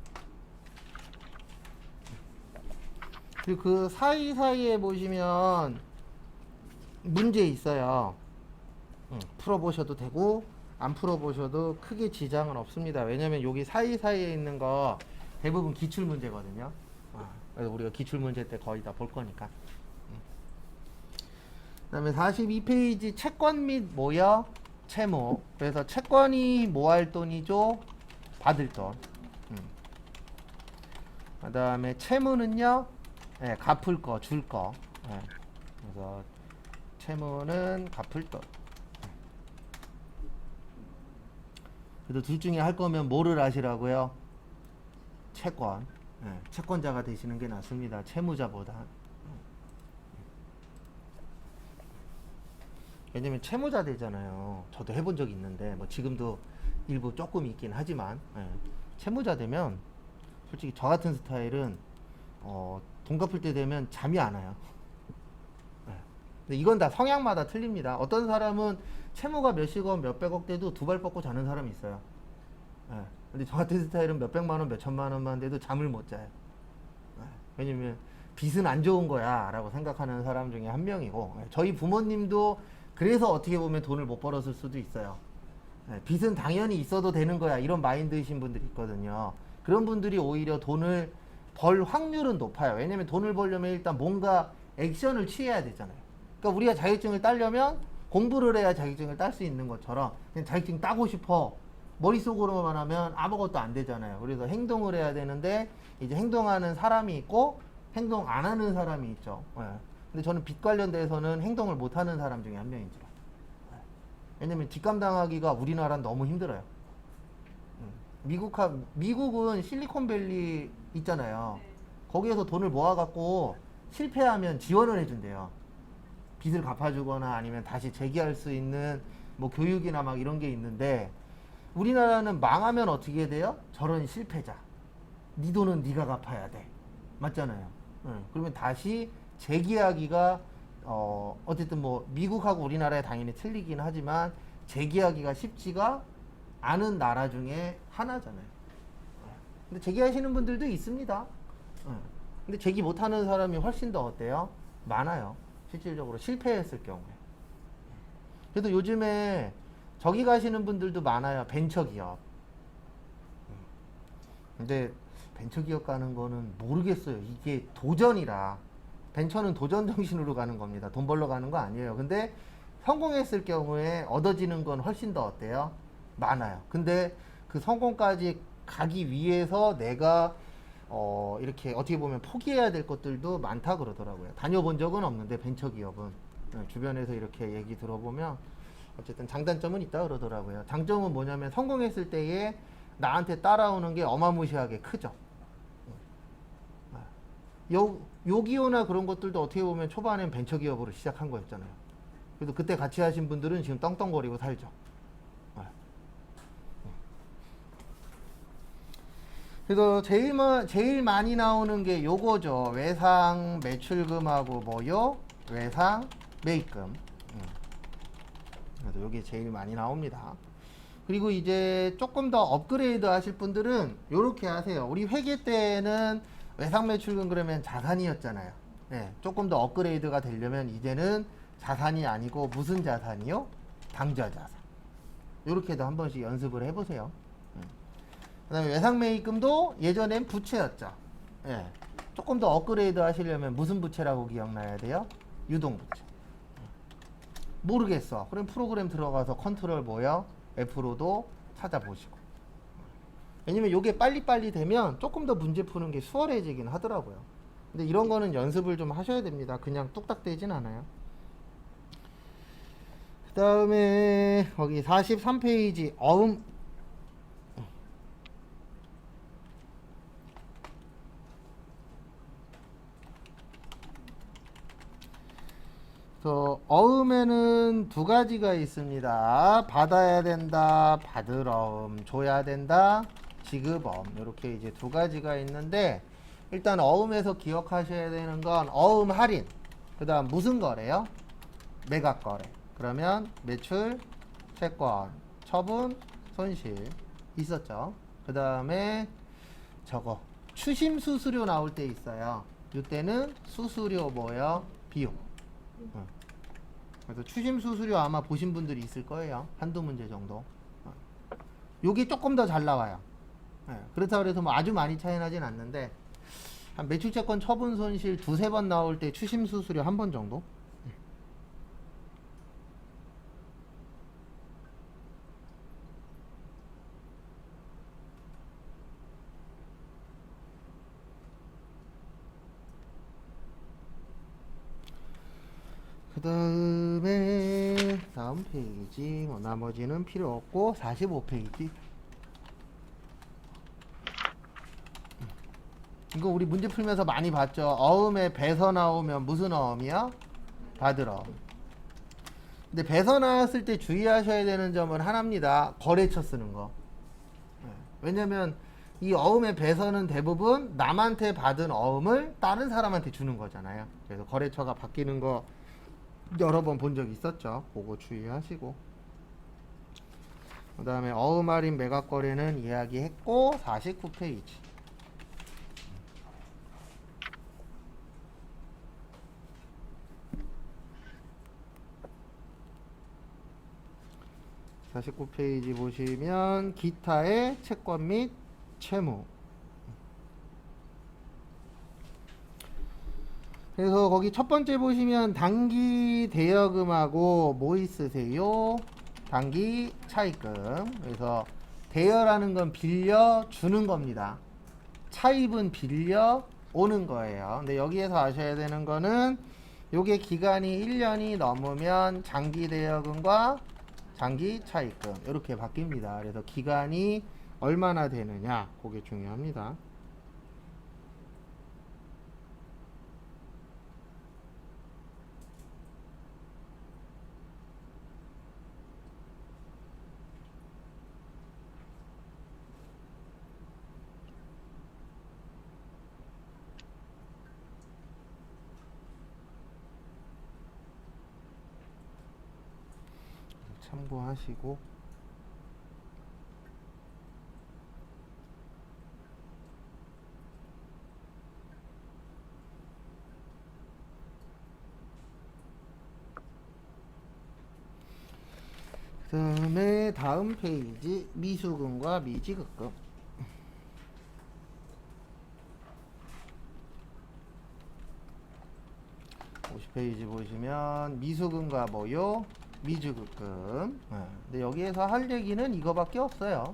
그리고 그 사이사이에 보시면 문제 있어요. 풀어보셔도 되고 안 풀어보셔도 크게 지장은 없습니다. 왜냐면 여기 사이사이에 있는 거 대부분 기출문제거든요. 그래서 우리가 기출문제 때 거의 다 볼 거니까. 그 다음에 42페이지 채권 및 모여 채무. 그래서 채권이 뭐 할 돈이죠? 받을 돈. 그 다음에 채무는요, 예, 갚을 거, 줄 거. 예. 그래서 채무는 갚을 것. 그래도 둘 중에 할 거면 뭐를 하시라고요? 채권. 예, 채권자가 되시는 게 낫습니다. 채무자보다. 왜냐면 채무자 되잖아요. 저도 해본 적이 있는데, 뭐 지금도 일부 조금 있긴 하지만, 예, 채무자 되면 솔직히 저 같은 스타일은 돈 갚을 때 되면 잠이 안 와요. 예. 근데 이건 다 성향마다 틀립니다. 어떤 사람은 채무가 몇십억, 몇백억 돼도 두 발 뻗고 자는 사람이 있어요. 예. 근데 저 같은 스타일은 몇백만 원, 몇천만 원만 돼도 잠을 못 자요. 예. 왜냐면 빚은 안 좋은 거야 라고 생각하는 사람 중에 한 명이고, 예. 저희 부모님도 그래서 어떻게 보면 돈을 못 벌었을 수도 있어요. 예. 빚은 당연히 있어도 되는 거야 이런 마인드이신 분들이 있거든요. 그런 분들이 오히려 돈을 벌 확률은 높아요. 왜냐면 돈을 벌려면 일단 뭔가 액션을 취해야 되잖아요. 그러니까 우리가 자격증을 따려면 공부를 해야 자격증을 딸 수 있는 것처럼 그냥 자격증 따고 싶어 머릿속으로만 하면 아무것도 안 되잖아요. 그래서 행동을 해야 되는데 이제 행동하는 사람이 있고 행동 안 하는 사람이 있죠. 예. 근데 저는 빚 관련돼서는 행동을 못 하는 사람 중에 한 명이죠. 예. 왜냐면 뒷감당하기가 우리나라는 너무 힘들어요. 미국은 실리콘밸리 있잖아요. 네. 거기에서 돈을 모아갖고 실패하면 지원을 해준대요. 빚을 갚아주거나 아니면 다시 재기할 수 있는 뭐 교육이나 막 이런 게 있는데 우리나라는 망하면 어떻게 돼요? 저런 실패자. 네 돈은 네가 갚아야 돼. 맞잖아요. 응. 그러면 다시 재기하기가 어쨌든 뭐 미국하고 우리나라에 당연히 틀리긴 하지만 재기하기가 쉽지가 않은 나라 중에 하나잖아요. 근데 재기하시는 분들도 있습니다. 응. 근데 재기 못하는 사람이 훨씬 더 어때요? 많아요. 실질적으로 실패했을 경우에. 그래도 요즘에 저기 가시는 분들도 많아요. 벤처기업. 근데 벤처기업 가는 거는 모르겠어요. 이게 도전이라. 벤처는 도전 정신으로 가는 겁니다. 돈 벌러 가는 거 아니에요. 근데 성공했을 경우에 얻어지는 건 훨씬 더 어때요? 많아요. 근데 그 성공까지 가기 위해서 내가 이렇게 어떻게 보면 포기해야 될 것들도 많다 그러더라고요. 다녀본 적은 없는데 벤처기업은 주변에서 이렇게 얘기 들어보면 어쨌든 장단점은 있다 그러더라고요. 장점은 뭐냐면 성공했을 때에 나한테 따라오는 게 어마무시하게 크죠. 요기요나 그런 것들도 어떻게 보면 초반엔 벤처기업으로 시작한 거였잖아요. 그래도 그때 같이 하신 분들은 지금 떵떵거리고 살죠. 그래서 제일 많이 나오는 게 요거죠. 외상 매출금하고 뭐요? 외상 매입금. 그래서 요게 제일 많이 나옵니다. 그리고 이제 조금 더 업그레이드 하실 분들은 요렇게 하세요. 우리 회계 때는 외상 매출금 그러면 자산이었잖아요. 네, 조금 더 업그레이드가 되려면 이제는 자산이 아니고 무슨 자산이요? 당좌 자산. 요렇게도 한 번씩 연습을 해보세요. 그 다음에 외상 매입금도 예전엔 부채였죠. 예. 조금 더 업그레이드 하시려면 무슨 부채라고 기억나야 돼요? 유동부채. 모르겠어. 그럼 프로그램 들어가서 컨트롤 뭐요? F로도 찾아보시고. 왜냐면 요게 빨리빨리 되면 조금 더 문제 푸는 게 수월해지긴 하더라고요. 근데 이런 거는 연습을 좀 하셔야 됩니다. 그냥 뚝딱 되진 않아요. 그 다음에 거기 43페이지 어음 어음에는 두 가지가 있습니다. 받아야 된다, 받을 어음, 줘야 된다, 지급 어음. 이렇게 이제 두 가지가 있는데 일단 어음에서 기억하셔야 되는 건 어음 할인. 그 다음 무슨 거래요? 매각 거래. 그러면 매출, 채권, 처분, 손실 있었죠. 그 다음에 저거 추심 수수료 나올 때 있어요. 이때는 수수료 뭐요? 비용. 그래서 추심 수수료 아마 보신 분들이 있을 거예요. 한두 문제 정도. 요게 조금 더 잘 나와요. 그렇다고 해서 뭐 아주 많이 차이 나진 않는데 한 매출채권 처분 손실 두세 번 나올 때 추심 수수료 한 번 정도. 그 다음에 다음 페이지 뭐 나머지는 필요 없고 45페이지 이거 우리 문제 풀면서 많이 봤죠. 어음에 배서 나오면 무슨 어음이야? 받으러. 근데 배서 나왔을 때 주의하셔야 되는 점은 하나입니다. 거래처 쓰는 거. 왜냐면 이 어음의 배서는 대부분 남한테 받은 어음을 다른 사람한테 주는 거잖아요. 그래서 거래처가 바뀌는 거 여러 번 본 적 있었죠. 그거 주의하시고. 그 다음에 어음 할인 매각 거래는 이야기했고 49페이지. (49페이지) 보시면 기타의 채권 및 채무. 그래서 거기 첫 번째 보시면 단기 대여금하고 뭐 있으세요? 단기 차입금. 그래서 대여라는 건 빌려 주는 겁니다. 차입은 빌려 오는 거예요. 근데 여기에서 아셔야 되는 거는 요게 기간이 1년이 넘으면 장기 대여금과 장기 차입금 이렇게 바뀝니다. 그래서 기간이 얼마나 되느냐 그게 중요합니다. 참고하시고 그 다음에 다음 페이지 미수금과 미지급금. 50페이지 보시면 미수금과 뭐요? 미지급금. 근데 여기에서 할 얘기는 이거밖에 없어요.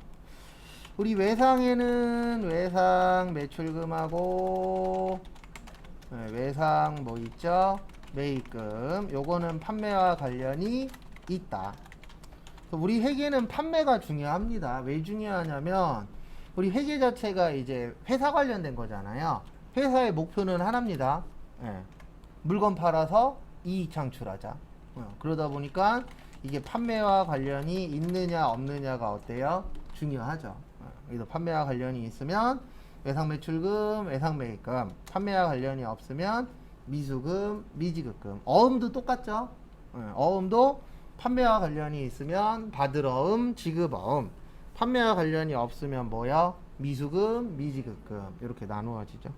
우리 외상에는 외상 매출금하고 외상 뭐 있죠? 매입금. 요거는 판매와 관련이 있다. 우리 회계는 판매가 중요합니다. 왜 중요하냐면 우리 회계 자체가 이제 회사 관련된 거잖아요. 회사의 목표는 하나입니다. 물건 팔아서 이익 창출하자. 그러다 보니까 이게 판매와 관련이 있느냐 없느냐가 어때요? 중요하죠. 그래서 판매와 관련이 있으면 외상 매출금, 외상 매입금. 판매와 관련이 없으면 미수금, 미지급금. 어음도 똑같죠. 어음도 판매와 관련이 있으면 받을 어음, 지급 어음. 판매와 관련이 없으면 뭐야? 미수금, 미지급금. 이렇게 나누어지죠.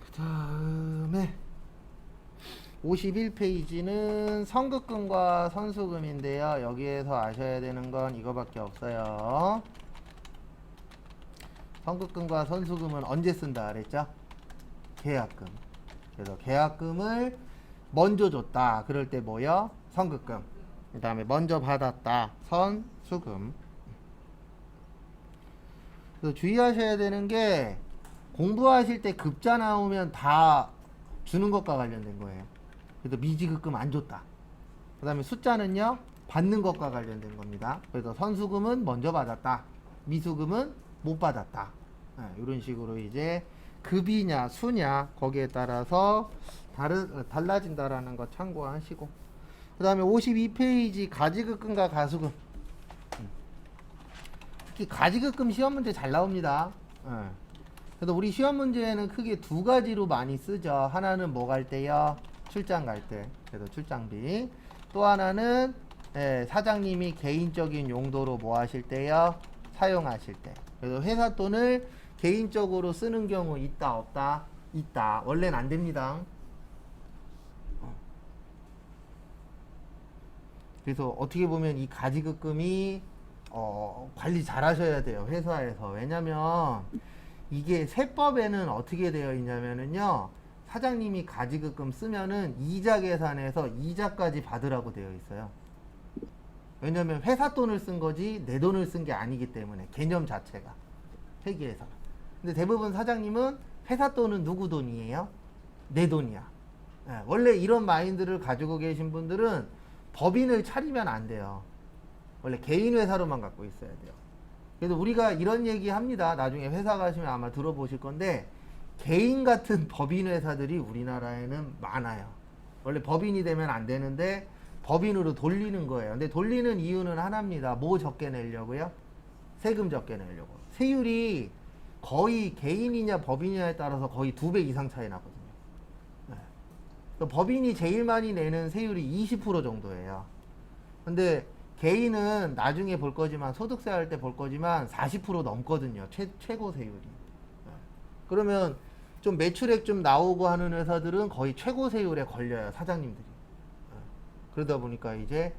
그 다음에 51페이지는 선급금과 선수금인데요. 여기에서 아셔야 되는 건 이거밖에 없어요. 선급금과 선수금은 언제 쓴다 그랬죠? 계약금. 그래서 계약금을 먼저 줬다. 그럴 때 뭐요? 선급금. 그 다음에 먼저 받았다. 선수금. 그래서 주의하셔야 되는 게 공부하실 때 급자 나오면 다 주는 것과 관련된 거예요. 그래서 미지급금 안 줬다. 그 다음에 숫자는요 받는 것과 관련된 겁니다. 그래서 선수금은 먼저 받았다. 미수금은 못 받았다. 이런 식으로 이제 급이냐 수냐 거기에 따라서 달라진다라는 거 참고하시고, 그 다음에 52페이지 가지급금과 가수금. 특히 가지급금 시험 문제 잘 나옵니다. 그래서 우리 시험 문제에는 크게 두 가지로 많이 쓰죠. 하나는 뭐 갈 때요? 출장 갈 때. 그래서 출장비. 또 하나는 사장님이 개인적인 용도로 뭐 하실 때요? 사용하실 때. 그래서 회사 돈을 개인적으로 쓰는 경우 있다 없다? 있다. 원래는 안 됩니다. 그래서 어떻게 보면 이 가지급금이 관리 잘 하셔야 돼요, 회사에서. 왜냐면 이게 세법에는 어떻게 되어 있냐면은요, 사장님이 가지급금 쓰면은 이자 계산해서 이자까지 받으라고 되어 있어요. 왜냐면 회사 돈을 쓴 거지 내 돈을 쓴 게 아니기 때문에, 개념 자체가 회계에서. 근데 대부분 사장님은 회사 돈은 누구 돈이에요? 내 돈이야. 예, 원래 이런 마인드를 가지고 계신 분들은 법인을 차리면 안 돼요. 원래 개인 회사로만 갖고 있어야 돼요. 그래서 우리가 이런 얘기 합니다. 나중에 회사 가시면 아마 들어보실 건데, 개인 같은 법인 회사들이 우리나라에는 많아요. 원래 법인이 되면 안 되는데 법인으로 돌리는 거예요. 근데 돌리는 이유는 하나입니다. 뭐 적게 내려고요? 세금 적게 내려고. 세율이 거의 개인이냐 법인이냐에 따라서 거의 2배 이상 차이 나거든요. 네. 그러니까 법인이 제일 많이 내는 세율이 20% 정도예요. 근데 개인은 나중에 볼 거지만, 소득세 할 때 볼 거지만 40% 넘거든요. 최고 세율이. 네. 그러면 좀 매출액 좀 나오고 하는 회사들은 거의 최고 세율에 걸려요, 사장님들이. 그러다 보니까 이제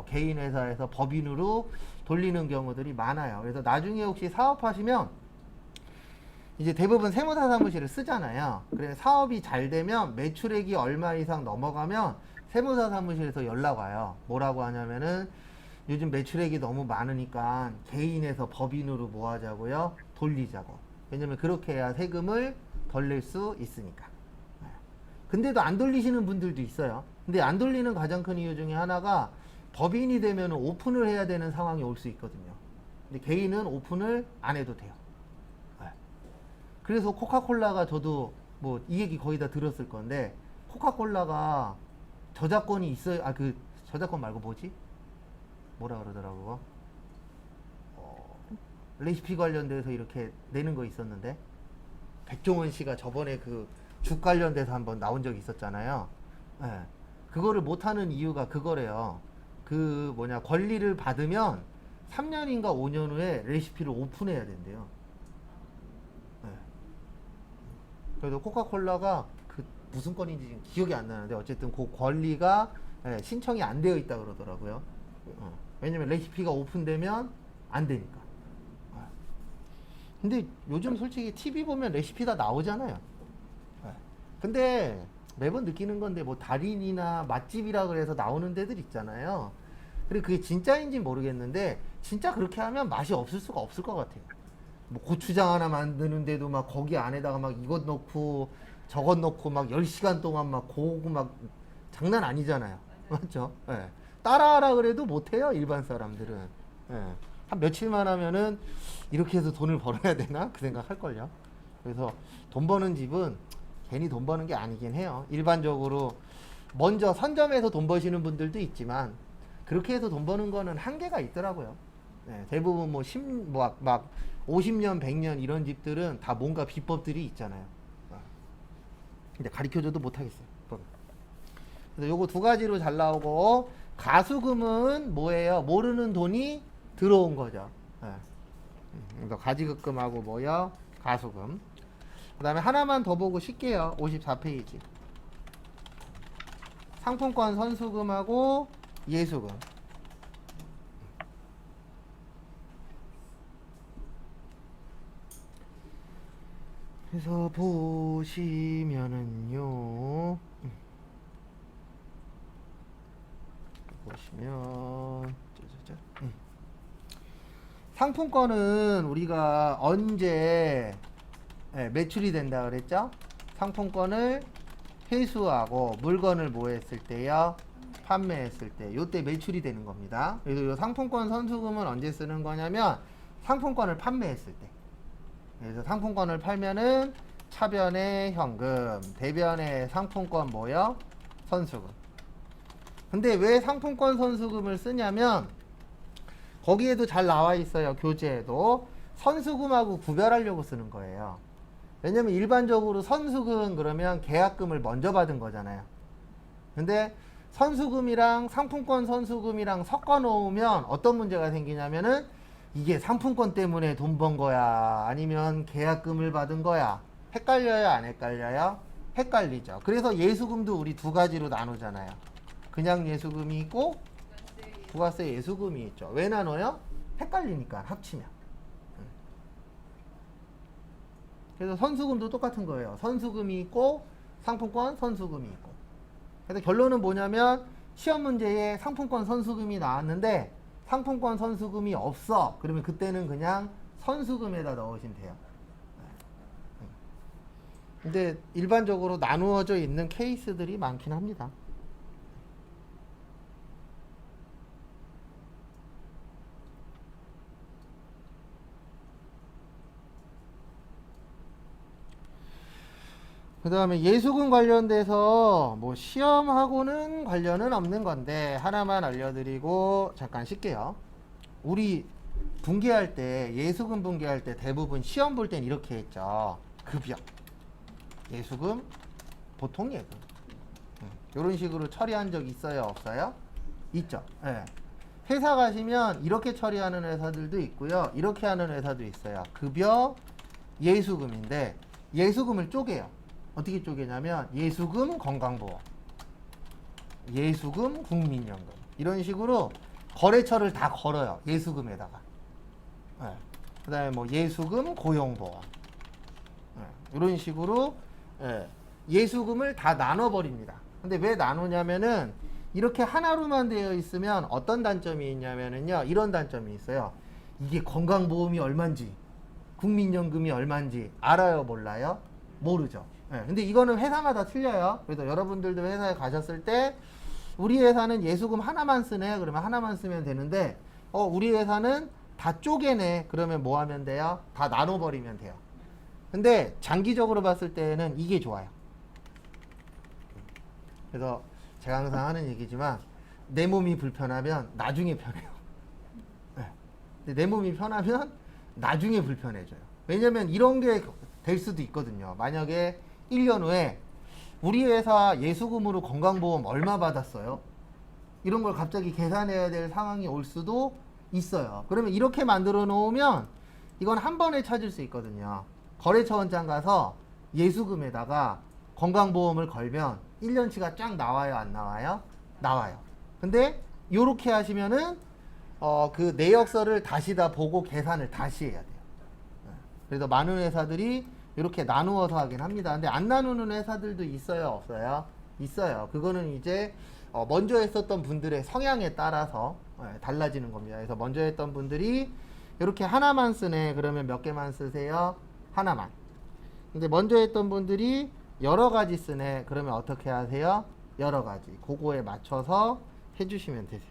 개인 회사에서 법인으로 돌리는 경우들이 많아요. 그래서 나중에 혹시 사업하시면 이제 대부분 세무사 사무실을 쓰잖아요. 그래서 사업이 잘 되면 매출액이 얼마 이상 넘어가면 세무사 사무실에서 연락 와요. 뭐라고 하냐면은 요즘 매출액이 너무 많으니까 개인에서 법인으로 뭐 하자고요? 돌리자고. 왜냐면 그렇게 해야 세금을 덜 낼 수 있으니까. 근데도 안 돌리시는 분들도 있어요. 근데 안 돌리는 가장 큰 이유 중에 하나가, 법인이 되면 오픈을 해야 되는 상황이 올 수 있거든요. 근데 개인은 오픈을 안 해도 돼요. 네. 그래서 코카콜라가, 저도 뭐 이 얘기 거의 다 들었을 건데, 코카콜라가 저작권이 있어요. 그 저작권 말고 뭐지? 뭐라 그러더라고. 레시피 관련돼서 이렇게 내는 거 있었는데, 백종원 씨가 저번에 그 죽 관련돼서 한번 나온 적이 있었잖아요. 네. 그거를 못하는 이유가 그거래요. 그 권리를 받으면 3년인가 5년 후에 레시피를 오픈해야 된대요. 네. 그래서 코카콜라가 그 무슨 건인지 지금 기억이 안 나는데, 어쨌든 그 권리가 신청이 안 되어 있다 그러더라고요. 왜냐면 레시피가 오픈되면 안 되니까. 근데 요즘 솔직히 TV 보면 레시피 다 나오잖아요. 근데 매번 느끼는 건데, 뭐 달인이나 맛집이라 그래서 나오는 데들 있잖아요. 그리고 그게 진짜인지 모르겠는데, 진짜 그렇게 하면 맛이 없을 수가 없을 것 같아요. 뭐 고추장 하나 만드는데도 막 거기 안에다가 막 이것 넣고 저것 넣고 막 10시간 동안 막 고고 막 장난 아니잖아요. 맞죠? 예. 따라하라 그래도 못해요, 일반 사람들은. 예. 한 며칠만 하면은 이렇게 해서 돈을 벌어야 되나? 그 생각 할걸요. 그래서 돈 버는 집은 괜히 돈 버는 게 아니긴 해요. 일반적으로 먼저 선점해서 돈 버시는 분들도 있지만, 그렇게 해서 돈 버는 거는 한계가 있더라고요. 네, 대부분 막 50년, 100년 이런 집들은 다 뭔가 비법들이 있잖아요. 근데 가르쳐줘도 못하겠어요. 그래서 요거 두 가지로 잘 나오고, 가수금은 뭐예요? 모르는 돈이 들어온 거죠. 네. 그래서 가지급금하고 뭐요? 가수금. 그 다음에 하나만 더 보고 쉴게요. 54페이지. 상품권 선수금하고 예수금. 그래서 보시면은요, 보시면 상품권은 우리가 언제 매출이 된다 그랬죠? 상품권을 회수하고 물건을 뭐 했을 때요? 판매했을 때. 요때 매출이 되는 겁니다. 그래서 요 상품권 선수금은 언제 쓰는 거냐면, 상품권을 판매했을 때. 그래서 상품권을 팔면은 차변에 현금, 대변에 상품권 뭐요? 선수금. 근데 왜 상품권 선수금을 쓰냐면, 거기에도 잘 나와 있어요. 교재에도. 선수금하고 구별하려고 쓰는 거예요. 왜냐면 일반적으로 선수금 그러면 계약금을 먼저 받은 거잖아요. 근데 선수금이랑 상품권 선수금이랑 섞어 놓으면 어떤 문제가 생기냐면은, 이게 상품권 때문에 돈 번 거야? 아니면 계약금을 받은 거야? 헷갈려요? 안 헷갈려요? 헷갈리죠. 그래서 예수금도 우리 두 가지로 나누잖아요. 그냥 예수금이 있고 부가세 예수금이 있죠. 왜 나눠요? 헷갈리니까 합치면. 그래서 선수금도 똑같은 거예요. 선수금이 있고 상품권 선수금이 있고. 그래서 결론은 뭐냐면 시험 문제에 상품권 선수금이 나왔는데 상품권 선수금이 없어. 그러면 그때는 그냥 선수금에다 넣으시면 돼요. 근데 일반적으로 나누어져 있는 케이스들이 많긴 합니다. 그 다음에 예수금 관련돼서 뭐 시험하고는 관련은 없는 건데 하나만 알려드리고 잠깐 쉴게요. 우리 분계할 때 예수금 분계할 때 대부분 시험 볼 땐 이렇게 했죠. 급여, 예수금, 보통 예금 이런 식으로 처리한 적 있어요? 없어요? 있죠. 네. 회사 가시면 이렇게 처리하는 회사들도 있고요. 이렇게 하는 회사도 있어요. 급여, 예수금인데 예수금을 쪼개요. 어떻게 쪼개냐면 예수금 건강보험, 예수금 국민연금 이런 식으로 거래처를 다 걸어요. 예수금에다가. 네. 그 다음에 뭐 예수금 고용보험 이런 식으로 예수금을 다 나눠버립니다. 근데 왜 나누냐면은 이렇게 하나로만 되어 있으면 어떤 단점이 있냐면은요, 이런 단점이 있어요. 이게 건강보험이 얼만지 국민연금이 얼만지 알아요? 몰라요? 모르죠. 근데 이거는 회사마다 틀려요. 그래서 여러분들도 회사에 가셨을 때 우리 회사는 예수금 하나만 쓰네. 그러면 하나만 쓰면 되는데 우리 회사는 다 쪼개네. 그러면 뭐 하면 돼요? 다 나눠버리면 돼요. 근데 장기적으로 봤을 때는 이게 좋아요. 그래서 제가 항상 하는 얘기지만 내 몸이 불편하면 나중에 편해요. 근데 내 몸이 편하면 나중에 불편해져요. 왜냐면 이런 게 될 수도 있거든요. 만약에 1년 후에 우리 회사 예수금으로 건강보험 얼마 받았어요? 이런 걸 갑자기 계산해야 될 상황이 올 수도 있어요. 그러면 이렇게 만들어 놓으면 이건 한 번에 찾을 수 있거든요. 거래처원장 가서 예수금에다가 건강보험을 걸면 1년치가 쫙 나와요? 안 나와요? 나와요. 근데 요렇게 하시면은 그 내역서를 다시 다 보고 계산을 다시 해야 돼요. 그래서 많은 회사들이 이렇게 나누어서 하긴 합니다. 근데 안 나누는 회사들도 있어요? 없어요? 있어요. 그거는 이제 먼저 했었던 분들의 성향에 따라서 달라지는 겁니다. 그래서 먼저 했던 분들이 이렇게 하나만 쓰네. 그러면 몇 개만 쓰세요? 하나만. 근데 먼저 했던 분들이 여러 가지 쓰네. 그러면 어떻게 하세요? 여러 가지. 그거에 맞춰서 해주시면 되세요.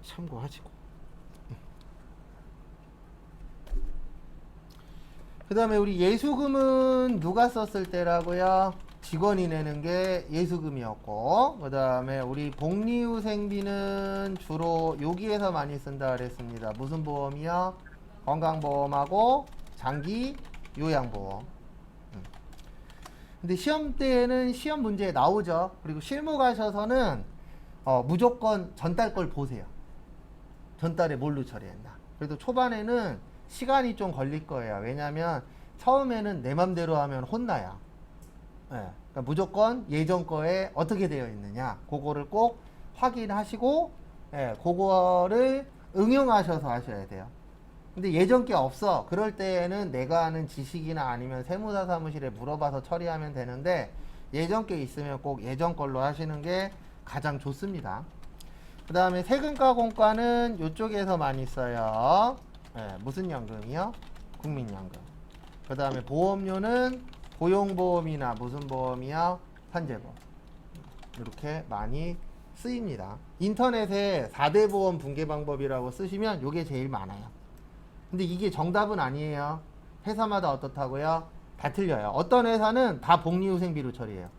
참고하시고. 그 다음에 우리 예수금은 누가 썼을 때라고요? 직원이 내는 게 예수금이었고, 그 다음에 우리 복리후생비는 주로 여기에서 많이 쓴다 그랬습니다. 무슨 보험이요? 건강보험하고 장기 요양보험. 근데 시험 때는 시험 문제에 나오죠. 그리고 실무 가셔서는 무조건 전달 걸 보세요. 전달에 뭘로 처리했나. 그래도 초반에는 시간이 좀 걸릴 거예요. 왜냐하면 처음에는 내 맘대로 하면 혼나요. 그러니까 무조건 예전 거에 어떻게 되어 있느냐 그거를 꼭 확인하시고 그거를 응용하셔서 하셔야 돼요. 근데 예전 게 없어. 그럴 때에는 내가 아는 지식이나 아니면 세무사 사무실에 물어봐서 처리하면 되는데 예전 게 있으면 꼭 예전 걸로 하시는 게 가장 좋습니다. 그 다음에 세금과 공과는 이쪽에서 많이 써요. 무슨 연금이요? 국민연금. 그 다음에 보험료는 고용보험이나 무슨 보험이요? 산재보험. 이렇게 많이 쓰입니다. 인터넷에 4대 보험 분계 방법이라고 쓰시면 이게 제일 많아요. 근데 이게 정답은 아니에요. 회사마다 어떻다고요? 다 틀려요. 어떤 회사는 다 복리후생비로 처리해요.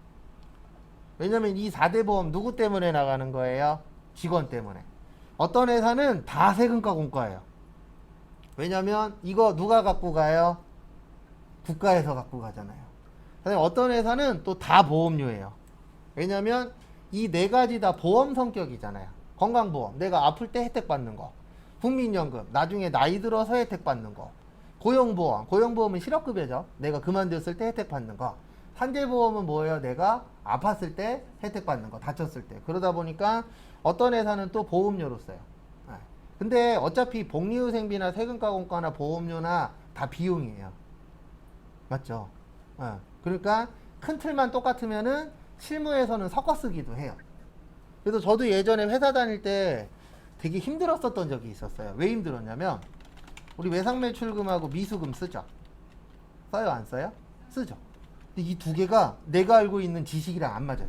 왜냐면 이 4대 보험 누구 때문에 나가는 거예요? 직원 때문에. 어떤 회사는 다 세금과 공과예요. 왜냐면 이거 누가 갖고 가요? 국가에서 갖고 가잖아요. 그다음에 어떤 회사는 또 다 보험료예요. 왜냐면 이 네 가지 다 보험 성격이잖아요. 건강보험, 내가 아플 때 혜택 받는 거. 국민연금, 나중에 나이 들어서 혜택 받는 거. 고용보험, 고용보험은 실업급여죠. 내가 그만뒀을 때 혜택 받는 거. 산재보험은 뭐예요? 내가 아팠을 때 혜택 받는 거, 다쳤을 때. 그러다 보니까 어떤 회사는 또 보험료로 써요. 예. 근데 어차피 복리후생비나 세금가공과나 보험료나 다 비용이에요. 맞죠? 예. 그러니까 큰 틀만 똑같으면은 실무에서는 섞어 쓰기도 해요. 그래서 저도 예전에 회사 다닐 때 되게 힘들었었던 적이 있었어요. 왜 힘들었냐면 우리 외상매출금하고 미수금 쓰죠. 써요, 안 써요? 쓰죠. 근데 이 두 개가 내가 알고 있는 지식이랑 안 맞아요.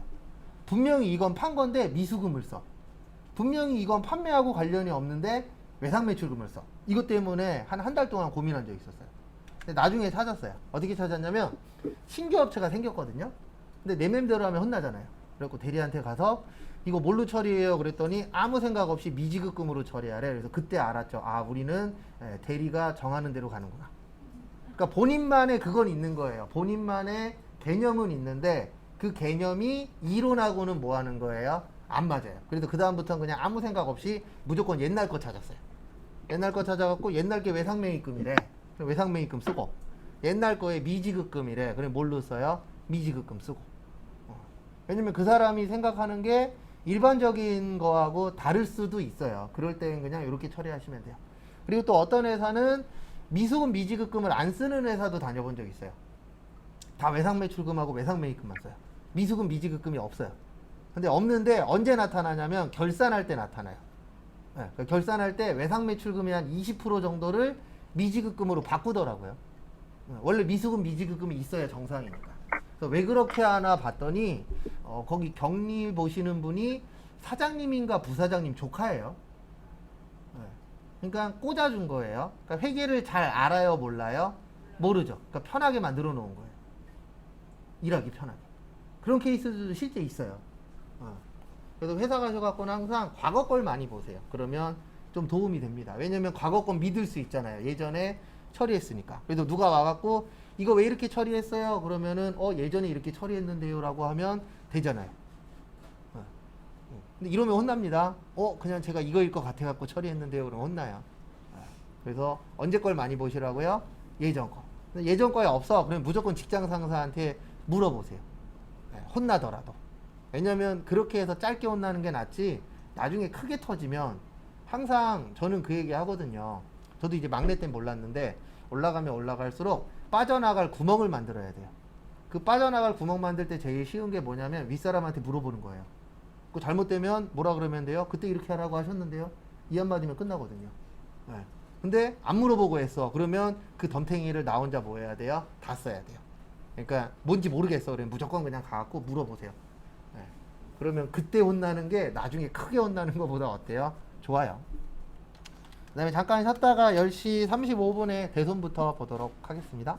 분명히 이건 판 건데 미수금을 써. 분명히 이건 판매하고 관련이 없는데 외상매출금을 써. 이것 때문에 한 달 동안 고민한 적이 있었어요. 근데 나중에 찾았어요. 어떻게 찾았냐면 신규 업체가 생겼거든요. 근데 내 맘대로 하면 혼나잖아요. 그래갖고 대리한테 가서 이거 뭘로 처리해요? 그랬더니 아무 생각 없이 미지급금으로 처리하래. 그래서 그때 알았죠. 아, 우리는 대리가 정하는 대로 가는구나. 그러니까 본인만의 그건 있는 거예요. 본인만의 개념은 있는데 그 개념이 이론하고는 뭐 하는 거예요? 안 맞아요. 그래서 그 다음부터는 그냥 아무 생각 없이 무조건 옛날 거 찾았어요. 옛날 거 찾아갖고 옛날 게 외상매입금이래. 그럼 외상매입금 쓰고 옛날 거에 미지급금이래. 그럼 뭘로 써요? 미지급금 쓰고. 왜냐면 그 사람이 생각하는 게 일반적인 거하고 다를 수도 있어요. 그럴 때는 그냥 이렇게 처리하시면 돼요. 그리고 또 어떤 회사는 미수금 미지급금을 안 쓰는 회사도 다녀본 적 있어요. 다 외상매출금하고 외상매입금만 써요. 미수금 미지급금이 없어요. 근데 없는데 언제 나타나냐면 결산할 때 나타나요. 네, 그러니까 결산할 때 외상매출금이 한 20% 정도를 미지급금으로 바꾸더라고요. 원래 미수금 미지급금이 있어야 정상이니까. 그래서 왜 그렇게 하나 봤더니 거기 격리 보시는 분이 사장님인가 부사장님 조카예요. 네. 그러니까 꽂아준 거예요. 그러니까 회계를 잘 알아요, 몰라요? 모르죠. 그러니까 편하게 만들어 놓은 거예요. 일하기 편하게. 그런 케이스도 실제 있어요. 그래서 회사 가셔갖고는 항상 과거 걸 많이 보세요. 그러면 좀 도움이 됩니다. 왜냐면 과거 건 믿을 수 있잖아요. 예전에 처리했으니까. 그래도 누가 와갖고 이거 왜 이렇게 처리했어요? 그러면은 예전에 이렇게 처리했는데요 라고 하면 되잖아요. 근데 이러면 혼납니다. 그냥 제가 이거일 것 같아갖고 처리했는데요. 그러면 혼나요. 그래서 언제 걸 많이 보시라고요? 예전 거. 근데 예전 거에 없어. 그러면 무조건 직장 상사한테 물어보세요. 혼나더라도. 왜냐면 그렇게 해서 짧게 혼나는 게 낫지 나중에 크게 터지면 항상 저는 그 얘기 하거든요. 저도 이제 막내 땐 몰랐는데 올라가면 올라갈수록 빠져나갈 구멍을 만들어야 돼요. 그 빠져나갈 구멍 만들 때 제일 쉬운 게 뭐냐면 윗사람한테 물어보는 거예요. 그 잘못되면 뭐라 그러면 돼요? 그때 이렇게 하라고 하셨는데요. 이 한마디면 끝나거든요. 네. 근데 안 물어보고 했어. 그러면 그 덤탱이를 나 혼자 뭐 해야 돼요? 다 써야 돼요. 그러니까 뭔지 모르겠어. 그러면 무조건 그냥 가갖고 물어보세요. 네. 그러면 그때 혼나는 게 나중에 크게 혼나는 것보다 어때요? 좋아요. 그 다음에 잠깐 쉬었다가 10시 35분에 대손부터 보도록 하겠습니다.